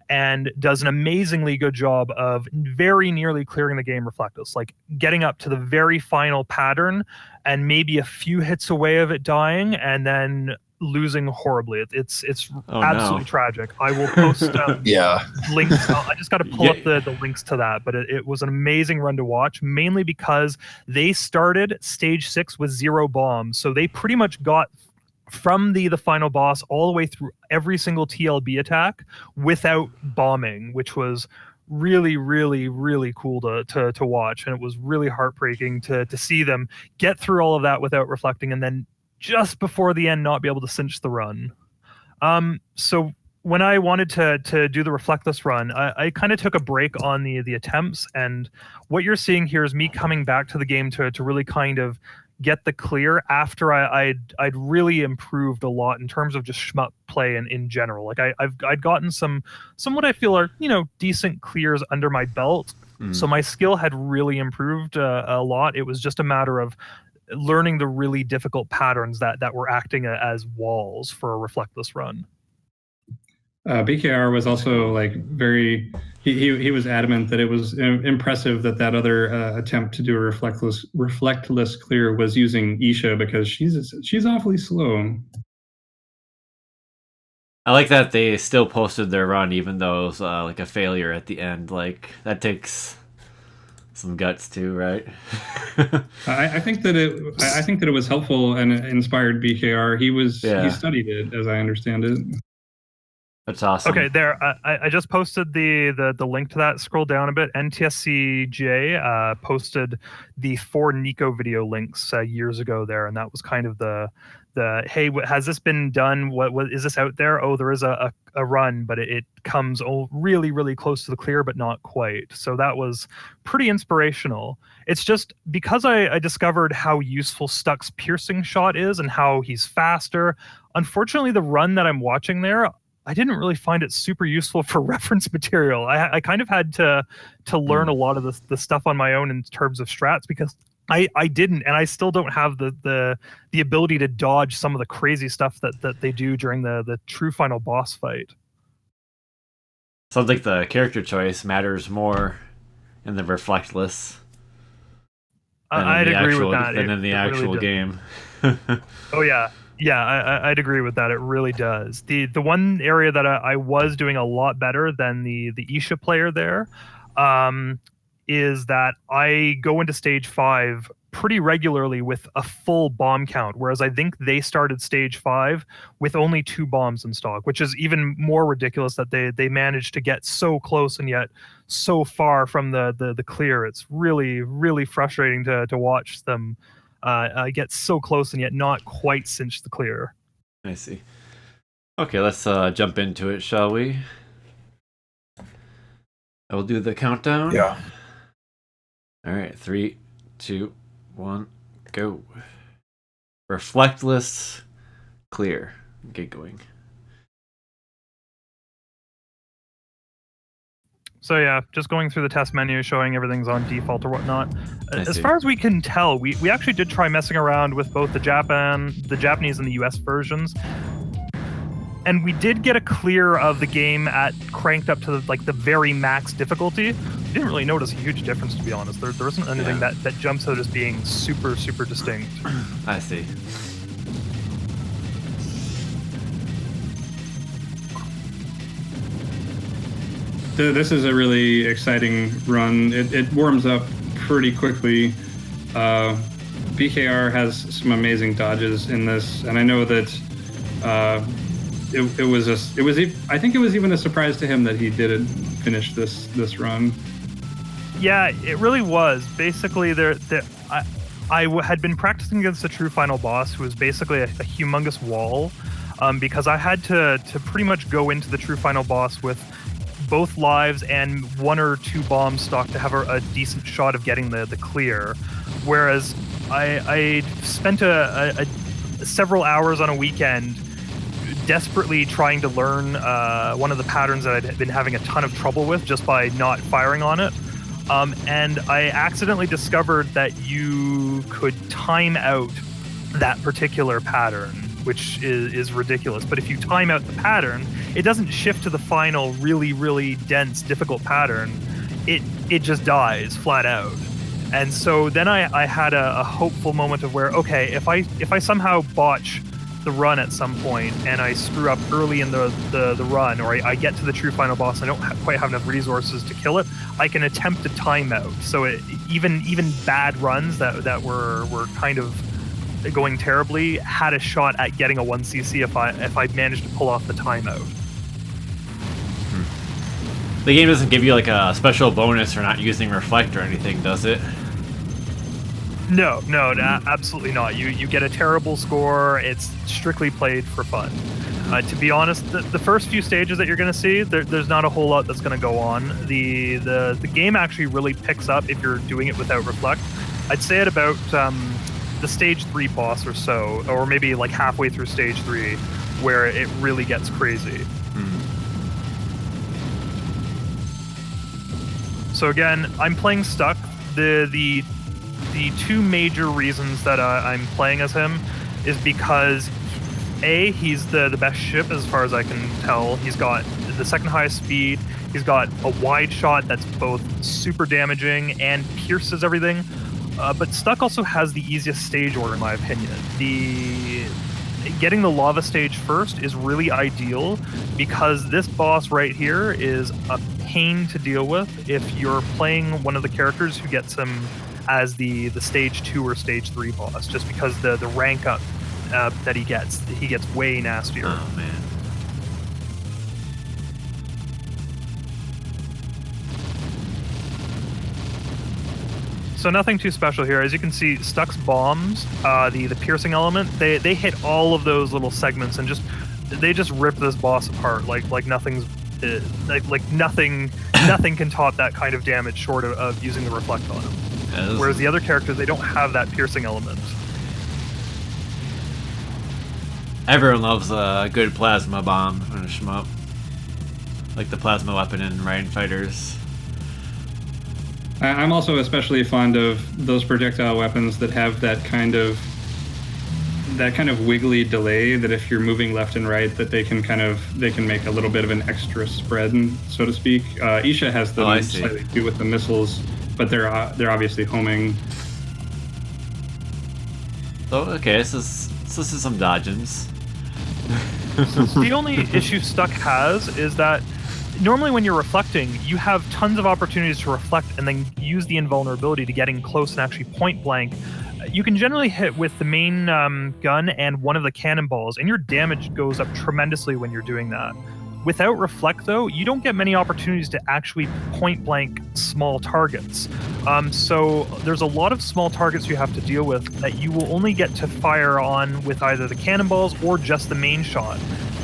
and does an amazingly good job of very nearly clearing the game reflectless, like getting up to the very final pattern and maybe a few hits away of it dying and then losing horribly. It's absolutely tragic. I will post links. I just got to pull up the links to that, but it was an amazing run to watch, mainly because they started stage 6 with 0 bombs, so they pretty much got from the final boss all the way through every single TLB attack without bombing, which was really, really, really cool to watch. And it was really heartbreaking to see them get through all of that without reflecting, and then just before the end not be able to cinch the run. So when I wanted to do the Reflectless run, I kind of took a break on the attempts, and what you're seeing here is me coming back to the game to really kind of get the clear after I'd really improved a lot in terms of just shmup play in general. Like I'd gotten some what I feel are, you know, decent clears under my belt. So my skill had really improved a lot. It was just a matter of learning the really difficult patterns that were acting as walls for a Reflectless run. BKR was also like very. He was adamant that it was impressive that other attempt to do a reflectless clear was using Isha, because she's awfully slow. I like that they still posted their run even though it was like a failure at the end. Like that takes some guts too, right? I think that it was helpful and inspired BKR. He studied it, as I understand it. That's awesome. Okay, there. I just posted the link to that. Scroll down a bit. NTSCJ posted the 4 Nico video links years ago there, and that was kind of the hey, has this been done? What is this out there? Oh, there is a run, but it comes really, really close to the clear, but not quite. So that was pretty inspirational. It's just because I discovered how useful Stuck's piercing shot is and how he's faster. Unfortunately, the run that I'm watching there, I didn't really find it super useful for reference material. I kind of had to learn a lot of the stuff on my own in terms of strats, because I didn't, and I still don't have the ability to dodge some of the crazy stuff that they do during the true final boss fight. Sounds like the character choice matters more in the Reflectless I'd agree with that. Than in the actual game. Oh yeah. Yeah, I'd agree with that. It really does. The one area that I was doing a lot better than the Isha player there is that I go into stage 5 pretty regularly with a full bomb count, whereas I think they started stage 5 with only 2 bombs in stock, which is even more ridiculous that they managed to get so close and yet so far from the clear. It's really, really frustrating to watch them get so close and yet not quite cinch the clear. I see. Okay, let's jump into it, shall we? I will do the countdown. Yeah. All right, 3, 2, 1, go. Reflectless clear. Get going. So yeah, just going through the test menu, showing everything's on default or whatnot. As far as we can tell, we actually did try messing around with both the Japanese and the US versions, and we did get a clear of the game at cranked up to the very max difficulty. We didn't really notice a huge difference, to be honest. There isn't anything that jumps out as being super, super distinct. I see. This is a really exciting run. It warms up pretty quickly. BKR has some amazing dodges in this, and I know that I think it was even a surprise to him that he didn't finish this run. Yeah, it really was. Basically, had been practicing against the true final boss, who was basically a humongous wall, because I had to pretty much go into the true final boss with both lives and 1 or 2 bombs stock to have a decent shot of getting the clear. Whereas I spent several hours on a weekend desperately trying to learn one of the patterns that I'd been having a ton of trouble with just by not firing on it. And I accidentally discovered that you could time out that particular pattern, which is ridiculous. But if you time out the pattern, it doesn't shift to the final really, really dense, difficult pattern. It just dies flat out. And so then I had a hopeful moment of where, okay, if I somehow botch the run at some point and I screw up early in the run, or I get to the true final boss and I don't quite have enough resources to kill it, I can attempt a timeout. So even bad runs that were kind of going terribly had a shot at getting a 1cc if I managed to pull off the timeout. The game doesn't give you like a special bonus for not using reflect or anything, does it? No, absolutely not. You get a terrible score. It's strictly played for fun. To be honest, the first few stages that you're going to see, there's not a whole lot that's going to go on. The game actually really picks up if you're doing it without reflect. I'd say at about the stage 3 boss or so, or maybe like halfway through stage 3, where it really gets crazy. So again, I'm playing Stuck. The 2 major reasons that I'm playing as him is because A, he's the best ship as far as I can tell. He's got the second highest speed. He's got a wide shot that's both super damaging and pierces everything. But Stuck also has the easiest stage order, in my opinion. Getting the lava stage first is really ideal because this boss right here is a pain to deal with if you're playing one of the characters who gets him as the stage 2 or stage 3 boss, just because the rank up that he gets way nastier. Oh man. So nothing too special here. As you can see, Stuck's bombs, the piercing element, they hit all of those little segments and they just rip this boss apart like nothing's like nothing can top that kind of damage short of using the reflect on him. Whereas the other characters, they don't have that piercing element. Everyone loves a good plasma bomb in a shmup. Like the plasma weapon in Ryan Fighters. I'm also especially fond of those projectile weapons that have that kind of wiggly delay, that if you're moving left and right, that they can make a little bit of an extra spread, so to speak. Isha has them slightly too with the missiles, but they're obviously homing. Oh, okay, this is some dodgems. The only issue Stuck has is that normally when you're reflecting, you have tons of opportunities to reflect and then use the invulnerability to get in close and actually point blank. You can generally hit with the main gun and one of the cannonballs, and your damage goes up tremendously when you're doing that. Without reflect, though, you don't get many opportunities to actually point blank small targets. So there's a lot of small targets you have to deal with that you will only get to fire on with either the cannonballs or just the main shot.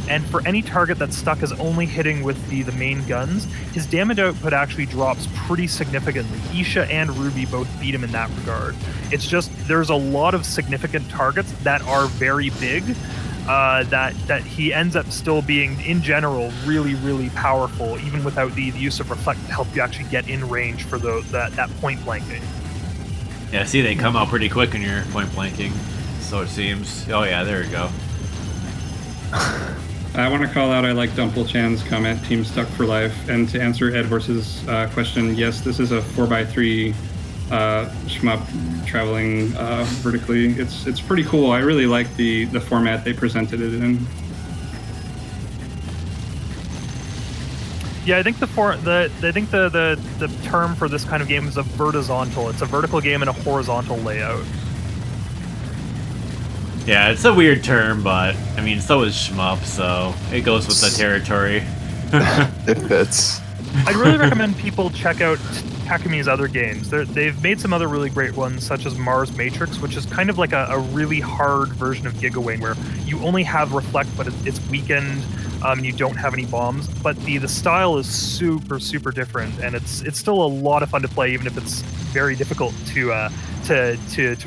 And for any target that Stuck is only hitting with the main guns, his damage output actually drops pretty significantly. Isha and Ruby both beat him in that regard. It's just there's a lot of significant targets that are very big, that he ends up still being, in general, really, really powerful, even without the use of reflect to help you actually get in range for that point blanking. Yeah, see, they come out pretty quick when you're point blanking, so it seems. Oh yeah, there we go. I want to call out, I like Dumple Chan's comment, Team Stuck for Life. And to answer Ed Horse's question, yes, this is a 4x3 shmup traveling vertically. It's pretty cool. I really like the format they presented it in. Yeah, I think the term for this kind of game is a vertizontal. It's a vertical game in a horizontal layout. Yeah, it's a weird term, but I mean, so is shmup, so it goes with the territory. It fits. I'd really recommend people check out Takumi's other games. They've made some other really great ones, such as Mars Matrix, which is kind of like a really hard version of Giga Wing, where you only have Reflect, but it's weakened. You don't have any bombs, but the style is super different, and it's still a lot of fun to play, even if it's very difficult to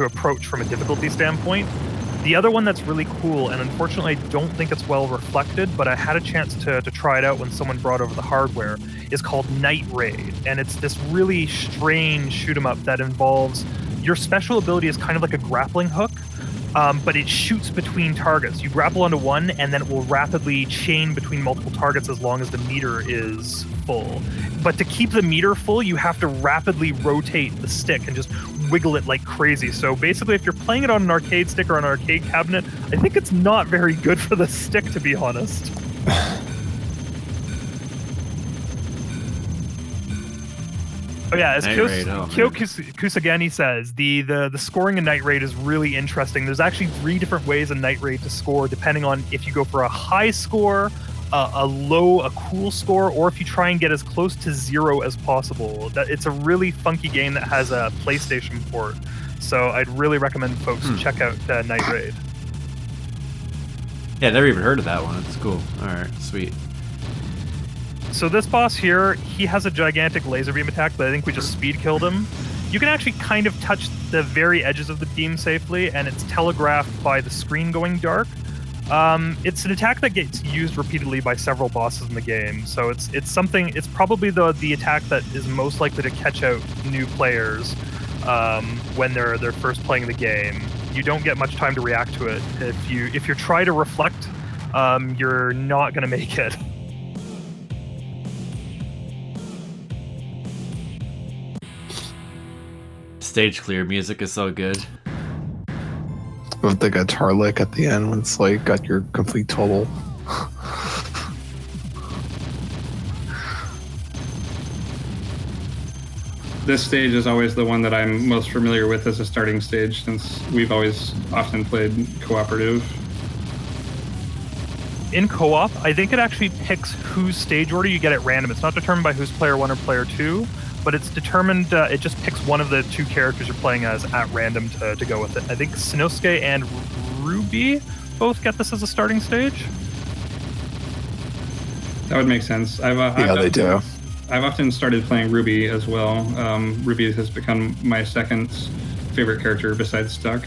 approach from a difficulty standpoint. The other one that's really cool, and unfortunately I don't think it's well reflected, but I had a chance to try it out when someone brought over the hardware, is called Night Raid. And it's this really strange shoot 'em up that involves your special ability is kind of like a grappling hook, but it shoots between targets. You grapple onto one, and then it will rapidly chain between multiple targets as long as the meter is full. But to keep the meter full, you have to rapidly rotate the stick and just wiggle it like crazy. So basically, if you're playing it on an arcade stick or an arcade cabinet, I think it's not very good for the stick, to be honest. Oh yeah, as Kyo Kusagani says, the scoring in Night Raid is really interesting. There's actually 3 different ways in Night Raid to score, depending on if you go for a high score, a cool score, or if you try and get as close to 0 as possible. It's a really funky game that has a PlayStation port, so I'd really recommend folks check out Night Raid. Yeah, never even heard of that one. It's cool. All right, sweet. So this boss here, he has a gigantic laser beam attack, but I think we just speed killed him. You can actually kind of touch the very edges of the beam safely, and it's telegraphed by the screen going dark. It's an attack that gets used repeatedly by several bosses in the game, so it's something. It's probably the attack that is most likely to catch out new players when they're first playing the game. You don't get much time to react to it. If you try to reflect, you're not going to make it. Stage clear music is so good. With the guitar lick at the end when it's like got your complete total. This stage is always the one that I'm most familiar with as a starting stage, since we've always often played cooperative. In co-op, I think it actually picks whose stage order you get at random. It's not determined by who's player 1 or player 2, but it's determined, it just picks one of the 2 characters you're playing as at random to go with it. I think Sinnosuke and Ruby both get this as a starting stage. That would make sense. They do. I've often started playing Ruby as well. Ruby has become my second favorite character besides Stuck.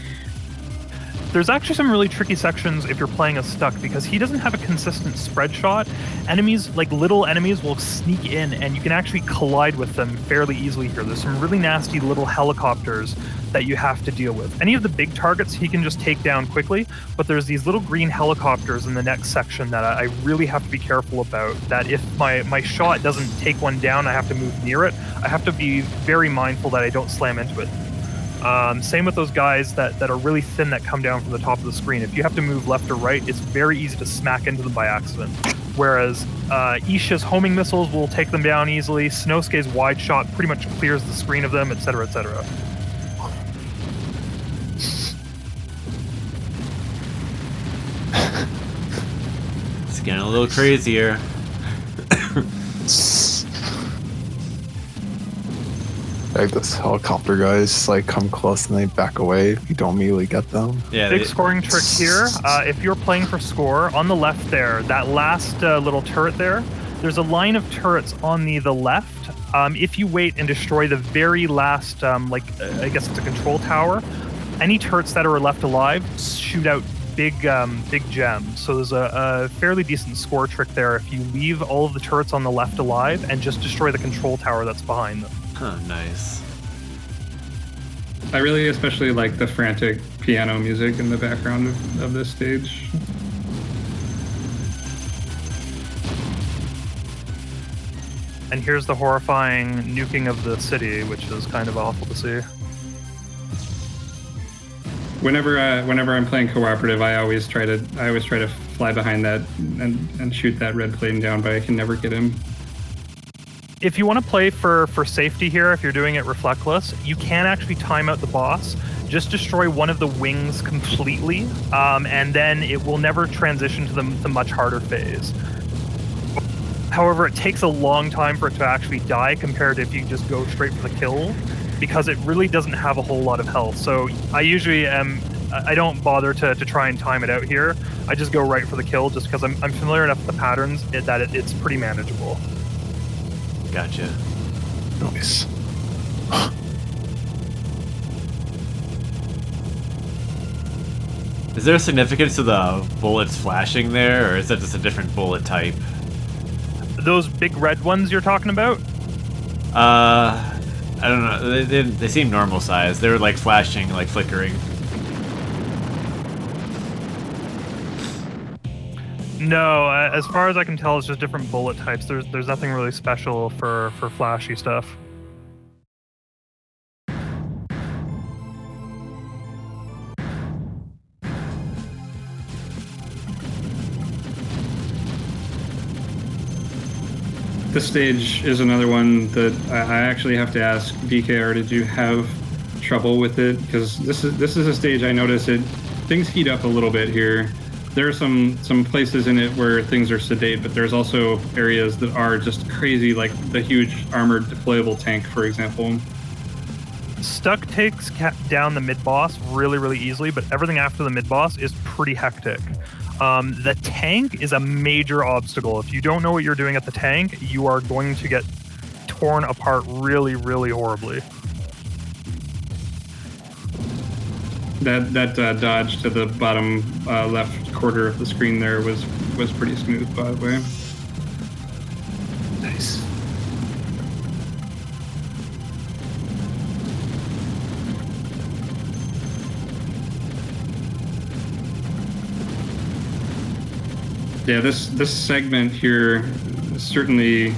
There's actually some really tricky sections if you're playing a Stuck, because he doesn't have a consistent spread shot. Enemies, like little enemies, will sneak in, and you can actually collide with them fairly easily here. There's some really nasty little helicopters that you have to deal with. Any of the big targets he can just take down quickly, but there's these little green helicopters in the next section that I really have to be careful about, that if my shot doesn't take one down, I have to move near it. I have to be very mindful that I don't slam into it. Same with those guys that are really thin that come down from the top of the screen. If you have to move left or right, it's very easy to smack into them by accident. Whereas Isha's homing missiles will take them down easily. Sinnosuke's wide shot pretty much clears the screen of them, etc., etc. It's getting a little crazier. Like this helicopter guys like come close and they back away if you don't immediately get them. Yeah. Big scoring trick here. If you're playing for score, on the left there, that last little turret there's a line of turrets on the left. If you wait and destroy the very last, I guess it's a control tower, any turrets that are left alive shoot out big gems. So there's a fairly decent score trick there if you leave all of the turrets on the left alive and just destroy the control tower that's behind them. Huh, nice. I really especially like the frantic piano music in the background of this stage. And here's the horrifying nuking of the city, which is kind of awful to see. Whenever I'm playing cooperative, I always try to fly behind that and shoot that red plane down, but I can never get him. If you want to play for safety here, if you're doing it reflectless, you can actually time out the boss. Just destroy one of the wings completely, and then it will never transition to the much harder phase. However, it takes a long time for it to actually die compared to if you just go straight for the kill, because it really doesn't have a whole lot of health. So I usually I don't bother to try and time it out here. I just go right for the kill just because I'm familiar enough with the patterns that it's pretty manageable. Gotcha. Nice. Is there a significance to the bullets flashing there, or is that just a different bullet type? Those big red ones you're talking about? I don't know. They seem normal size. They were like flashing, like flickering. No, as far as I can tell, it's just different bullet types. There's nothing really special for flashy stuff. This stage is another one that I actually have to ask BKR, did you have trouble with it? Because this is a stage I notice things heat up a little bit here. There are some places in it where things are sedate, but there's also areas that are just crazy, like the huge armored deployable tank, for example. Stuck takes down the mid-boss really, really easily, but everything after the mid-boss is pretty hectic. The tank is a major obstacle. If you don't know what you're doing at the tank, you are going to get torn apart really, really horribly. That dodge to the bottom left quarter of the screen there was pretty smooth, by the way. Nice. Yeah, this segment here certainly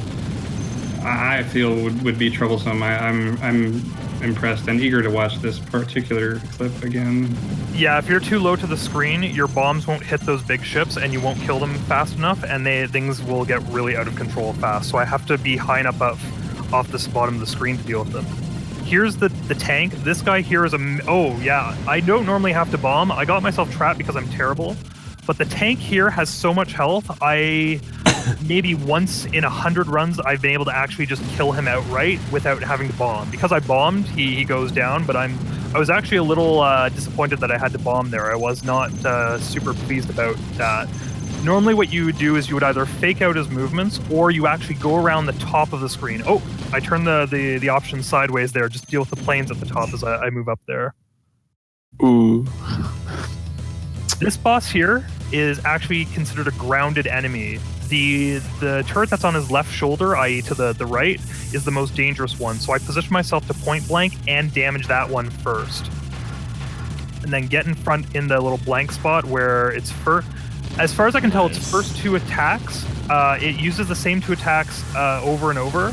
I feel would be troublesome. I'm impressed and eager to watch this particular clip again. Yeah, if you're too low to the screen, your bombs won't hit those big ships and you won't kill them fast enough, and things will get really out of control fast. So I have to be high enough off this bottom of the screen to deal with them. Here's the tank. This guy here is oh yeah, I don't normally have to bomb. I got myself trapped because I'm terrible. But the tank here has so much health, maybe once in 100 runs, I've been able to actually just kill him outright without having to bomb. Because I bombed, he goes down, but I was actually a little disappointed that I had to bomb there. I was not super pleased about that. Normally what you would do is you would either fake out his movements, or you actually go around the top of the screen. Oh, I turned the option sideways there, just deal with the planes at the top as I move up there. Ooh. This boss here is actually considered a grounded enemy. The turret that's on his left shoulder, i.e. to the right, is the most dangerous one. So I position myself to point blank and damage that one first. And then get in front in the little blank spot where it's first. As far as I can tell, its first two attacks, it uses the same two attacks over and over.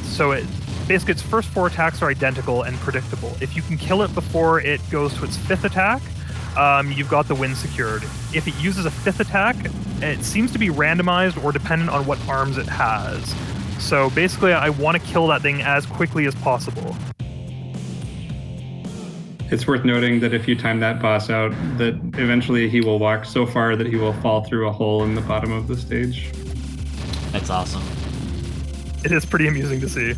So basically its first four attacks are identical and predictable. If you can kill it before it goes to its fifth attack, you've got the win secured. If it uses a fifth attack, it seems to be randomized or dependent on what arms it has. So basically, I want to kill that thing as quickly as possible. It's worth noting that if you time that boss out, that eventually he will walk so far that he will fall through a hole in the bottom of the stage. That's awesome. It is pretty amusing to see.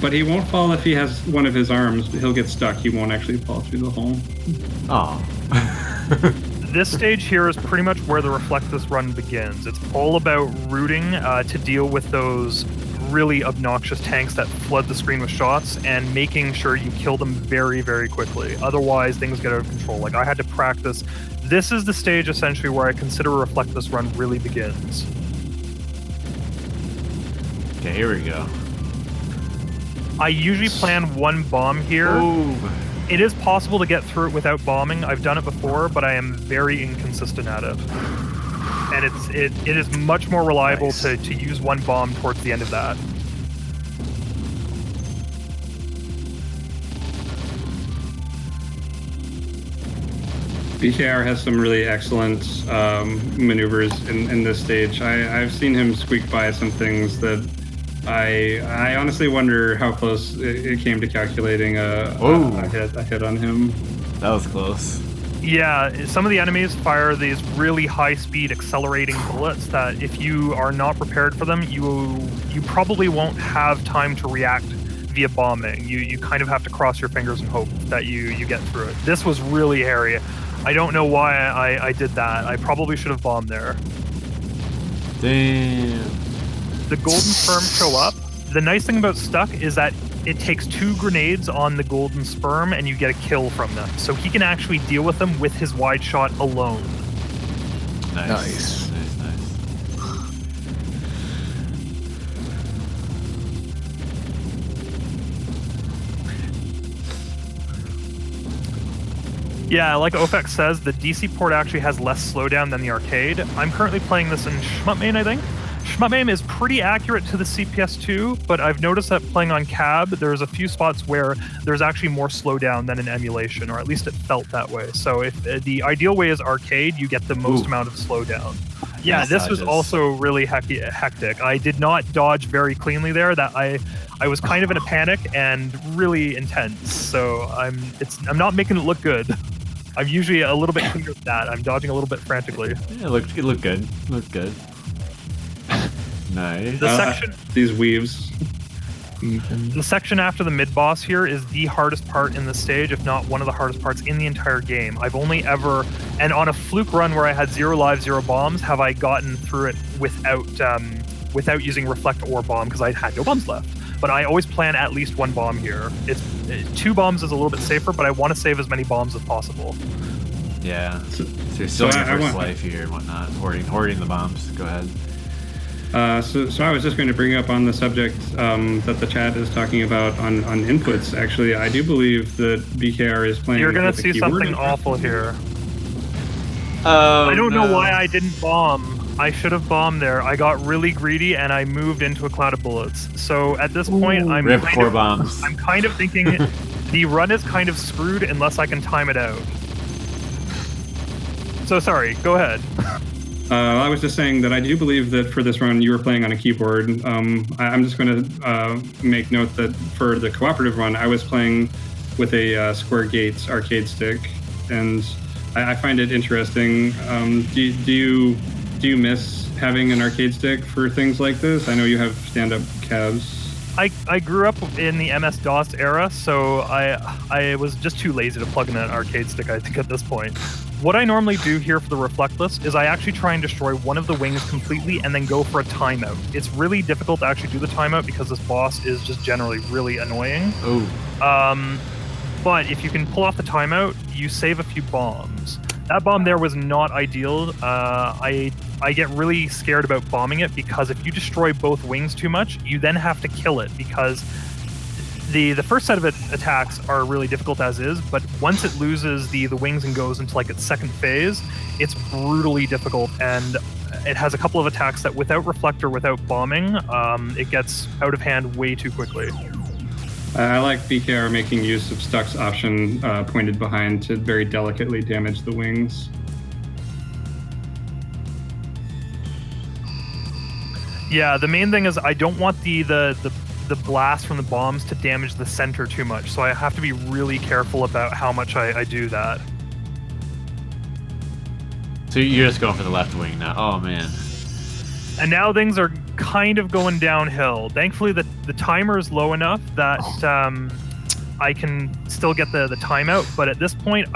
But he won't fall if he has one of his arms. He'll get stuck. He won't actually fall through the hole. Oh. This stage here is pretty much where the Reflectless run begins. It's all about rooting to deal with those really obnoxious tanks that flood the screen with shots and making sure you kill them very, very quickly. Otherwise, things get out of control. Like, I had to practice. This is the stage, essentially, where I consider a Reflectless run really begins. Okay, here we go. I usually plan one bomb here. Ooh. It is possible to get through it without bombing. I've done it before, but I am very inconsistent at it. And it is much more reliable to use one bomb towards the end of that. BKR has some really excellent maneuvers in this stage. I've seen him squeak by some things that I honestly wonder how close it came to calculating a hit on him. That was close. Yeah, some of the enemies fire these really high-speed accelerating bullets that if you are not prepared for them, you probably won't have time to react via bombing. You kind of have to cross your fingers and hope that you get through it. This was really hairy. I don't know why I did that. I probably should have bombed there. Damn. The golden sperm show up. The nice thing about Stuck is that it takes 2 grenades on the golden sperm and you get a kill from them. So he can actually deal with them with his wide shot alone. Nice. Yeah, like Ofex says, the DC port actually has less slowdown than the arcade. I'm currently playing this in Schmutmain, I think. Schmutmain is pretty accurate to the CPS2, but I've noticed that playing on cab, there's a few spots where there's actually more slowdown than in emulation, or at least it felt that way. So if the ideal way is arcade, you get the most amount of slowdown. Yeah, this was also really hectic. I did not dodge very cleanly there. That I was kind of in a panic and really intense. So I'm not making it look good. I'm usually a little bit cleaner than that. I'm dodging a little bit frantically. Yeah, it looked good. Looked good. Nice. The section, these weaves. The section after the mid boss here is the hardest part in the stage, if not one of the hardest parts in the entire game. I've only ever, and on a fluke run where I had 0 lives, 0 bombs, have I gotten through it without using reflect or bomb because I had no bombs left. But I always plan at least 1 bomb here. 2 bombs is a little bit safer, but I want to save as many bombs as possible. Yeah. So you're still in your first life here and whatnot, hoarding the bombs. Go ahead. So I was just going to bring up on the subject that the chat is talking about on inputs. Actually, I do believe that BKR is playing. You're going to see something awful here. I don't know why I didn't bomb. I should have bombed there. I got really greedy and I moved into a cloud of bullets. So at this point, I'm kind of thinking the run is kind of screwed unless I can time it out. So sorry, go ahead. I was just saying that I do believe that for this run you were playing on a keyboard. I'm just going to make note that for the cooperative run I was playing with a Square Gates arcade stick, and I find it interesting. Do you miss having an arcade stick for things like this? I know you have stand-up cabs. I grew up in the MS-DOS era, so I was just too lazy to plug in an arcade stick, I think, at this point. What I normally do here for the Reflectless is I actually try and destroy one of the wings completely and then go for a timeout. It's really difficult to actually do the timeout because this boss is just generally really annoying. But if you can pull off the timeout, you save a few bombs. That bomb there was not ideal. I get really scared about bombing it because if you destroy both wings too much, you then have to kill it because the first set of attacks are really difficult as is, but once it loses the wings and goes into like its second phase, it's brutally difficult, and it has a couple of attacks that without reflector, without bombing, it gets out of hand way too quickly. I like BKR making use of Stuck's option pointed behind to very delicately damage the wings. Yeah, the main thing is I don't want the blast from the bombs to damage the center too much, so I have to be really careful about how much I do that. So you're just going for the left wing now. Oh man. And now things are kind of going downhill. Thankfully the timer is low enough that I can still get the timeout, but at this point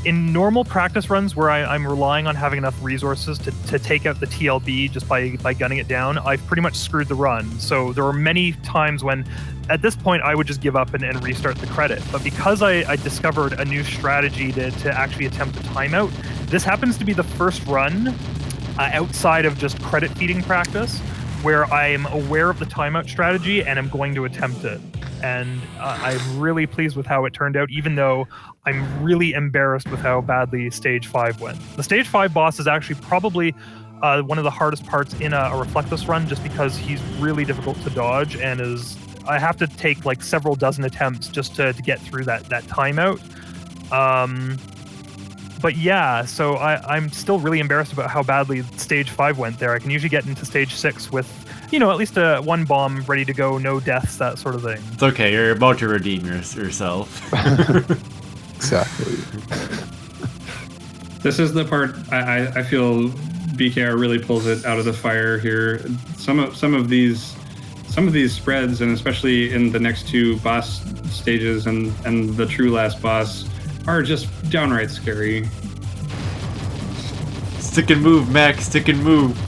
in normal practice runs where I'm relying on having enough resources to take out the TLB just by gunning it down, I've pretty much screwed the run. So there were many times when, at this point, I would just give up and restart the credit. But because I discovered a new strategy to actually attempt a timeout, this happens to be the first run outside of just credit feeding practice where I'm aware of the timeout strategy and I'm going to attempt it. And I'm really pleased with how it turned out, even though I'm really embarrassed with how badly Stage 5 went. The Stage 5 boss is actually probably one of the hardest parts in a Reflectless run, just because he's really difficult to dodge and I have to take like several dozen attempts just to get through that timeout. But yeah, so I'm still really embarrassed about how badly Stage 5 went there. I can usually get into Stage 6 with, at least one bomb ready to go, no deaths, that sort of thing. It's okay, you're about to redeem yourself. Exactly. This is the part I feel BKR really pulls it out of the fire here. Some of these spreads, and especially in the next two boss stages and the true last boss, are just downright scary. Stick and move, Max. Stick and move.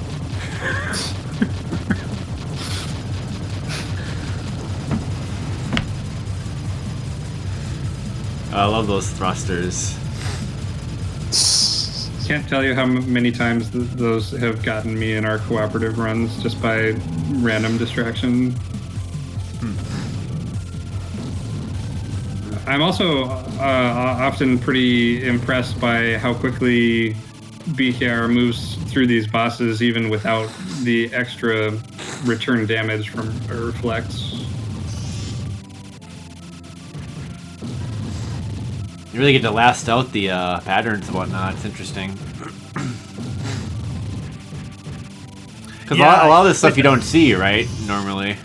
I love those thrusters. Can't tell you how many times those have gotten me in our cooperative runs just by random distraction. I'm also often pretty impressed by how quickly BKR moves through these bosses even without the extra return damage from a reflex. You really get to last out the patterns and whatnot. It's interesting. Because a lot of this stuff you don't see, right? Normally.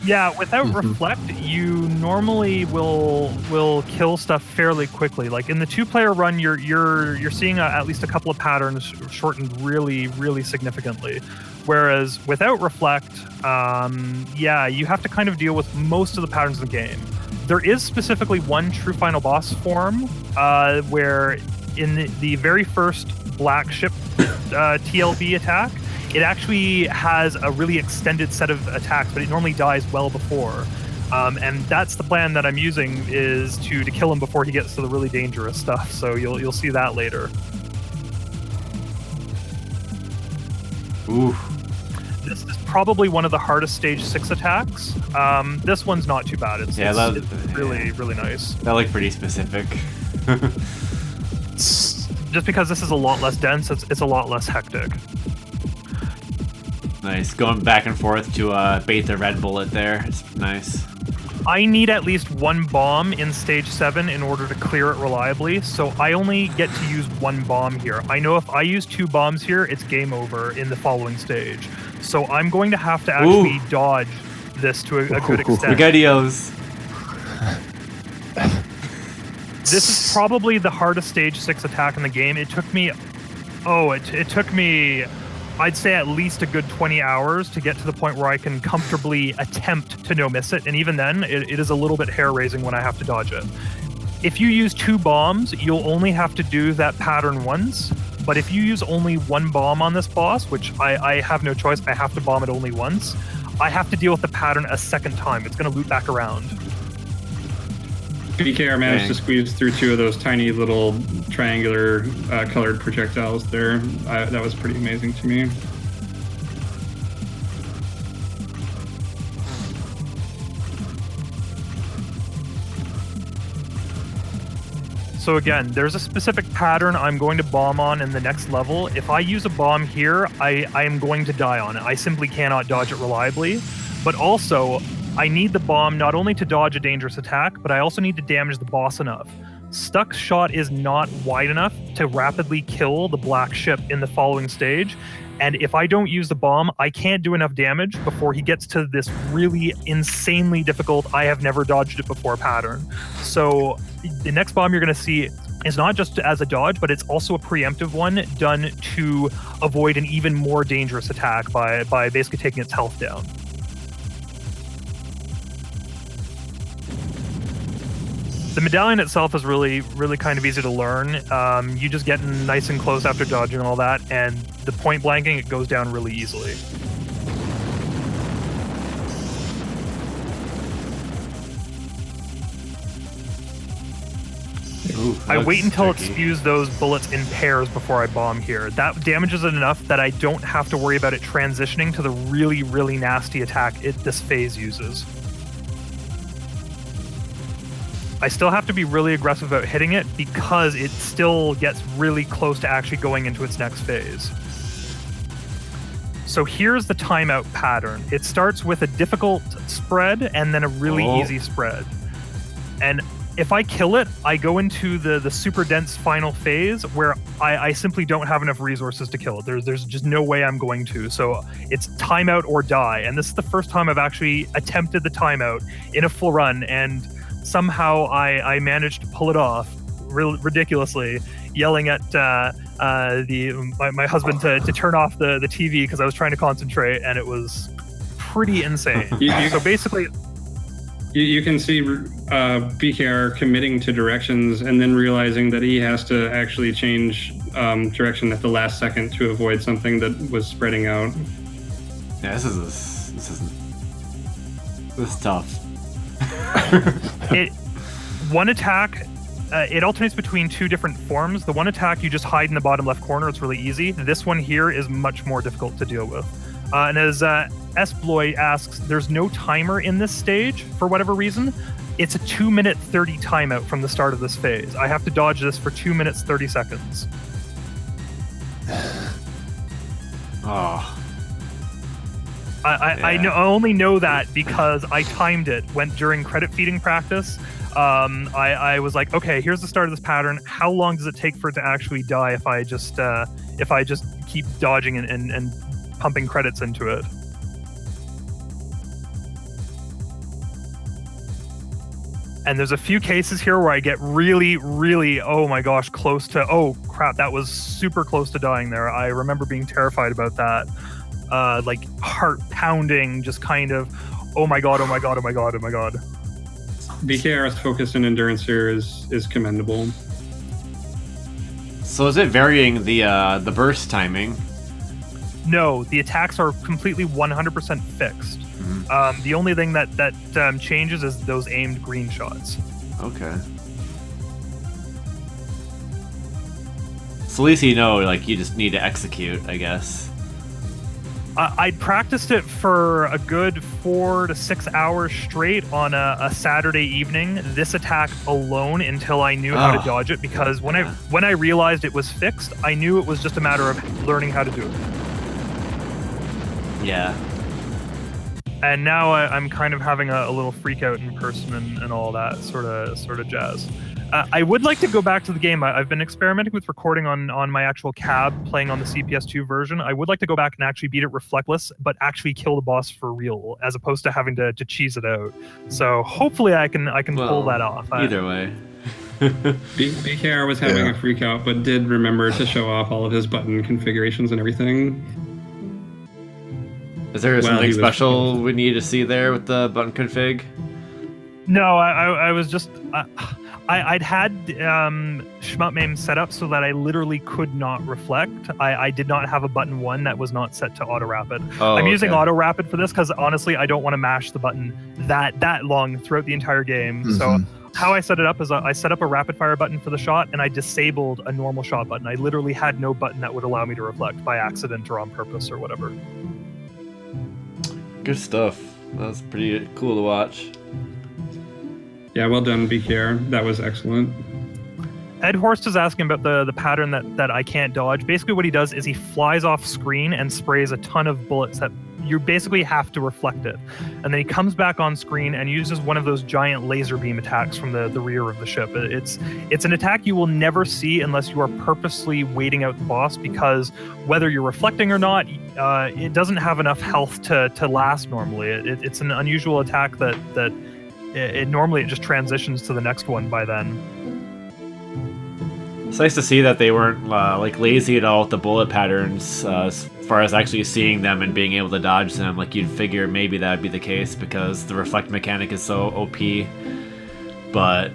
Yeah, without reflect, you normally will kill stuff fairly quickly. Like in the 2-player run, you're seeing at least a couple of patterns shortened really, really significantly. Whereas without reflect, yeah, you have to kind of deal with most of the patterns in the game. There is specifically one true final boss form where in the very first black ship TLB attack, it actually has a really extended set of attacks, but it normally dies well before. And that's the plan that I'm using, is to kill him before he gets to the really dangerous stuff. So you'll see that later. Ooh. This is probably one of the hardest stage 6 attacks. This one's not too bad. It's really, really nice. That looked pretty specific. Just because this is a lot less dense, it's a lot less hectic. Nice. Going back and forth to bait the red bullet there. It's nice. I need at least one bomb in stage 7 in order to clear it reliably, so I only get to use one bomb here. I know if I use 2 bombs here, it's game over in the following stage. So I'm going to have to actually dodge this to a good extent. Spaghettios. This is probably the hardest stage 6 attack in the game. It took me, it took me, I'd say at least a good 20 hours to get to the point where I can comfortably attempt to no miss it. And even then, it is a little bit hair-raising when I have to dodge it. If you use 2 bombs, you'll only have to do that pattern once. But if you use only 1 bomb on this boss, which I have no choice, I have to bomb it only once, I have to deal with the pattern a second time. It's going to loop back around. BKR managed to squeeze through 2 of those tiny little triangular colored projectiles there. That was pretty amazing to me. So again, there's a specific pattern I'm going to bomb on in the next level. If I use a bomb here, I am going to die on it. I simply cannot dodge it reliably. But also, I need the bomb not only to dodge a dangerous attack, but I also need to damage the boss enough. Stuck's shot is not wide enough to rapidly kill the black ship in the following stage. And if I don't use the bomb, I can't do enough damage before he gets to this really insanely difficult, I have never dodged it before pattern. So the next bomb you're going to see is not just as a dodge, but it's also a preemptive one done to avoid an even more dangerous attack by basically taking its health down. The medallion itself is really, really kind of easy to learn. You just get nice and close after dodging and all that, and the point blanking, it goes down really easily. Ooh, I wait until tricky. it spews those bullets in pairs before I bomb here. That damages it enough that I don't have to worry about it transitioning to the really, really nasty attack this phase uses. I still have to be really aggressive about hitting it because it still gets really close to actually going into its next phase. So here's the timeout pattern. It starts with a difficult spread and then a really easy spread. And if I kill it, I go into the super dense final phase where I simply don't have enough resources to kill it. There's just no way I'm going to. So it's timeout or die. And this is the first time I've actually attempted the timeout in a full run, and somehow I managed to pull it off ridiculously, yelling at my husband to turn off the TV because I was trying to concentrate, and it was pretty insane. So basically, you can see BKR committing to directions and then realizing that he has to actually change direction at the last second to avoid something that was spreading out. Yeah, this is tough. One attack, it alternates between two different forms. The one attack, you just hide in the bottom left corner. It's really easy. This one here is much more difficult to deal with. And as S. Bloy asks, there's no timer in this stage for whatever reason. It's a 2-minute 30 timeout from the start of this phase. I have to dodge this for 2 minutes 30 seconds. Oh. I only know that because I timed it during credit feeding practice. I was like, okay, here's the start of this pattern. How long does it take for it to actually die if I just keep dodging and pumping credits into it? And there's a few cases here where I get really, really, oh my gosh, close to, oh crap, that was super close to dying there. I remember being terrified about that. Like heart pounding, just kind of, oh my god, oh my god, oh my god, oh my god. BKR's focus and endurance here is commendable. So is it varying the burst timing? No, the attacks are completely 100% fixed. Mm-hmm. The only thing that changes is those aimed green shots. Okay. So at least you know, like, you just need to execute, I guess. I practiced it for a good 4 to 6 hours straight on a Saturday evening. This attack alone until I knew how to dodge it, because when I realized it was fixed, I knew it was just a matter of learning how to do it. Yeah. And now I'm kind of having a little freak out in person and all that sort of jazz. I would like to go back to the game. I've been experimenting with recording on my actual cab, playing on the CPS2 version. I would like to go back and actually beat it reflectless, but actually kill the boss for real, as opposed to having to cheese it out. So hopefully I can pull that off. Either way. BKR was having a freak out, but did remember to show off all of his button configurations and everything. Is there something special we need to see there with the button config? No, I was just... I'd had Schmutmame set up so that I literally could not reflect. I did not have a button 1 that was not set to auto rapid. I'm using auto rapid for this because honestly I don't want to mash the button that long throughout the entire game. Mm-hmm. So how I set it up is I set up a rapid fire button for the shot, and I disabled a normal shot button. I literally had no button that would allow me to reflect by accident or on purpose or whatever. Good stuff. That was pretty cool to watch. Yeah, well done, BKR. That was excellent. Ed Horst is asking about the pattern that I can't dodge. Basically what he does is he flies off screen and sprays a ton of bullets that you basically have to reflect it. And then he comes back on screen and uses one of those giant laser beam attacks from the rear of the ship. It's an attack you will never see unless you are purposely waiting out the boss, because whether you're reflecting or not, it doesn't have enough health to last normally. It's an unusual attack that normally it just transitions to the next one by then. It's nice to see that they weren't like lazy at all with the bullet patterns as far as actually seeing them and being able to dodge them. Like, you'd figure maybe that'd be the case because the reflect mechanic is so OP. But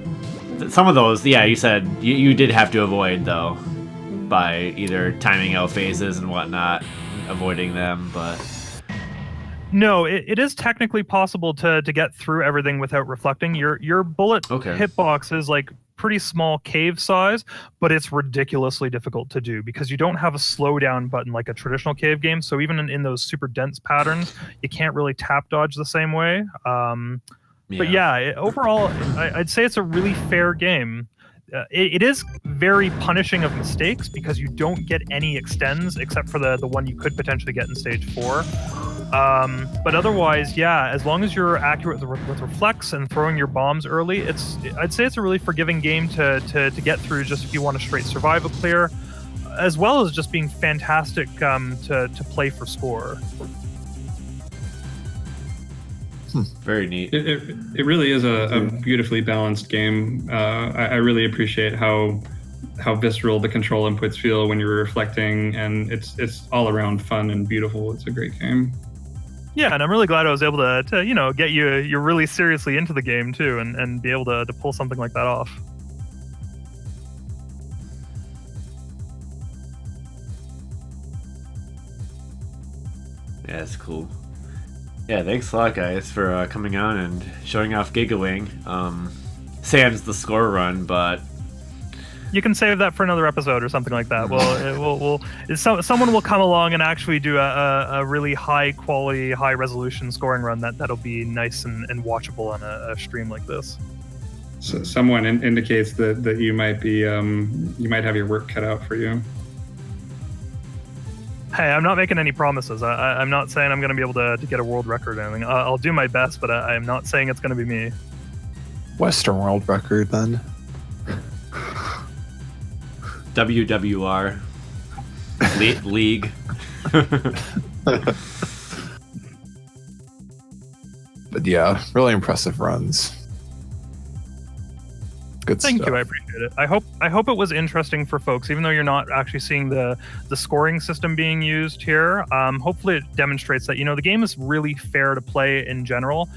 some of those, yeah, you said you did have to avoid though, by either timing out phases and whatnot, avoiding them, but... No, it is technically possible to get through everything without reflecting. Your bullet hitbox is like pretty small cave size, but it's ridiculously difficult to do because you don't have a slowdown button like a traditional cave game. So even in those super dense patterns, you can't really tap dodge the same way. But yeah, overall, I'd say it's a really fair game. It is very punishing of mistakes because you don't get any extends except for the one you could potentially get in stage 4. But otherwise, yeah, as long as you're accurate with reflex and throwing your bombs early, I'd say it's a really forgiving game to get through just if you want a straight survival clear, as well as just being fantastic to play for score. Very neat. It really is a beautifully balanced game. I really appreciate how how visceral the control inputs feel when you're reflecting, and it's all around fun and beautiful. It's a great game. Yeah, and I'm really glad I was able to get you're really seriously into the game too, and be able to pull something like that off. Yeah, it's cool. Yeah, thanks a lot, guys, for coming on and showing off Giga Wing. Sans the score run, but You can save that for another episode or something like that. Someone will come along and actually do a really high quality, high resolution scoring run that'll be nice and watchable on a stream like this. So someone indicates that you might be you might have your work cut out for you. Hey, I'm not making any promises. I'm not saying I'm going to be able to get a world record or anything. I'll do my best, but I'm not saying it's going to be me. Western world record, then. WWR League. But yeah, really impressive runs. Good Thank stuff. you, I appreciate it. I hope it was interesting for folks, even though you're not actually seeing the scoring system being used here. Hopefully it demonstrates that the game is really fair to play in general,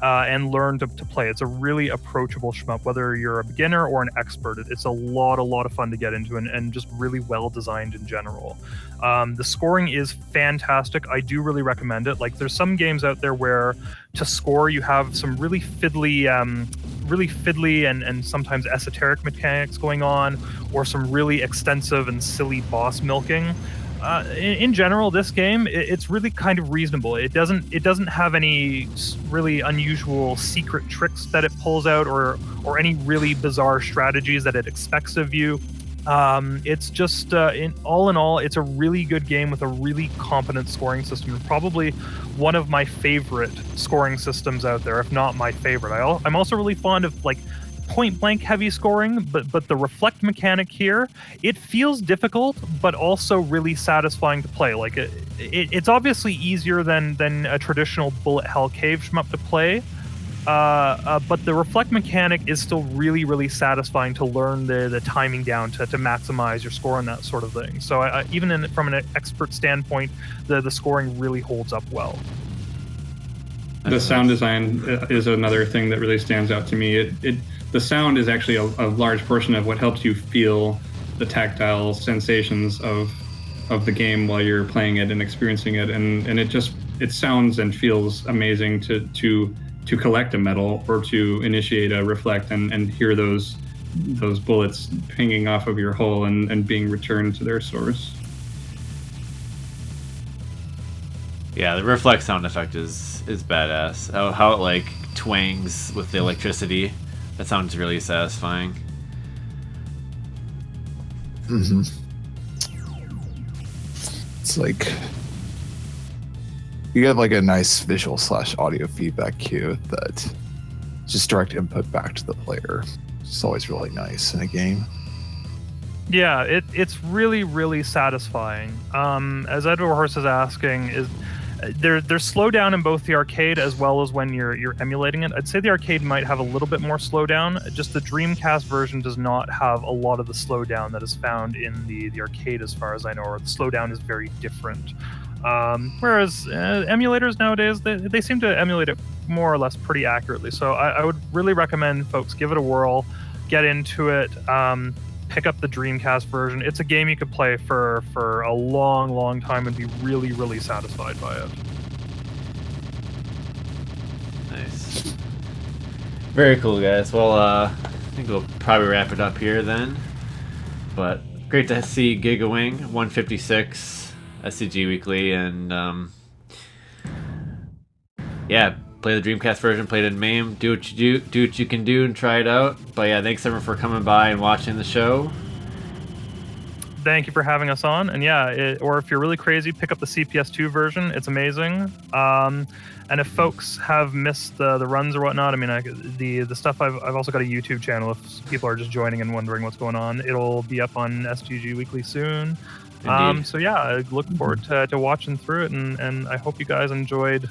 and learn to play. It's a really approachable shmup, whether you're a beginner or an expert. It's a lot of fun to get into, and just really well designed in general. The scoring is fantastic. I do really recommend it. Like, there's some games out there where to score you have some really fiddly and sometimes esoteric mechanics going on, or some really extensive and silly boss milking. In general, this game it's really kind of reasonable. It doesn't have any really unusual secret tricks that it pulls out, or any really bizarre strategies that it expects of you. It's just in all, it's a really good game with a really competent scoring system, and probably one of my favorite scoring systems out there, if not my favorite. I'm also really fond of like point blank heavy scoring, but the reflect mechanic here, it feels difficult but also really satisfying to play. Like it's obviously easier than a traditional bullet hell cave shmup to play, but the reflect mechanic is still really satisfying to learn the timing down to maximize your score and that sort of thing. So even from an expert standpoint, the scoring really holds up well. The sound design is another thing that really stands out to me. The sound is actually a large portion of what helps you feel the tactile sensations of the game while you're playing it and experiencing it, and it sounds and feels amazing to collect a medal or to initiate a reflect and hear those bullets pinging off of your hull and being returned to their source. Yeah, the reflect sound effect is badass. How it like twangs with the electricity. That sounds really satisfying. Mm-hmm. It's like you get like a nice visual / audio feedback cue that just direct input back to the player. It's always really nice in a game. Yeah, it's really satisfying. As Edward Horse is asking, is there's slowdown in both the arcade as well as when you're emulating it. I'd say the arcade might have a little bit more slowdown. Just the Dreamcast version does not have a lot of the slowdown that is found in the arcade, as far as I know, or the slowdown is very different. Whereas emulators nowadays, they seem to emulate it more or less pretty accurately. So I would really recommend folks give it a whirl, get into it. Pick up the Dreamcast version. It's a game you could play for a long time and be really satisfied by it. Nice. Very cool, guys. Well, I think we'll probably wrap it up here then. But great to see Giga Wing 156 STG Weekly, and yeah, play the Dreamcast version, play it in MAME, do what you can do and try it out. But yeah, thanks everyone for coming by and watching the show. Thank you for having us on. And yeah, or if you're really crazy, pick up the CPS2 version. It's amazing. And if folks have missed the runs or whatnot, I mean, the stuff, I've also got a YouTube channel if people are just joining and wondering what's going on. It'll be up on STG Weekly soon. So yeah, I look forward to watching through it, and I hope you guys enjoyed,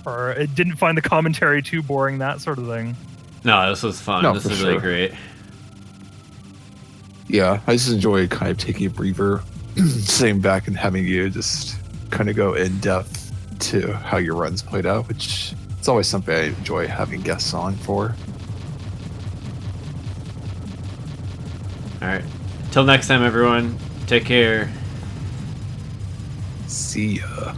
or it didn't find the commentary too boring, that sort of thing. No, this was fun. No, this for is really sure. great. Yeah, I just enjoy kind of taking a breather, sitting back and having you just kind of go in depth to how your run's played out, which it's always something I enjoy having guests on for. All right. Till next time, everyone. Take care. See ya.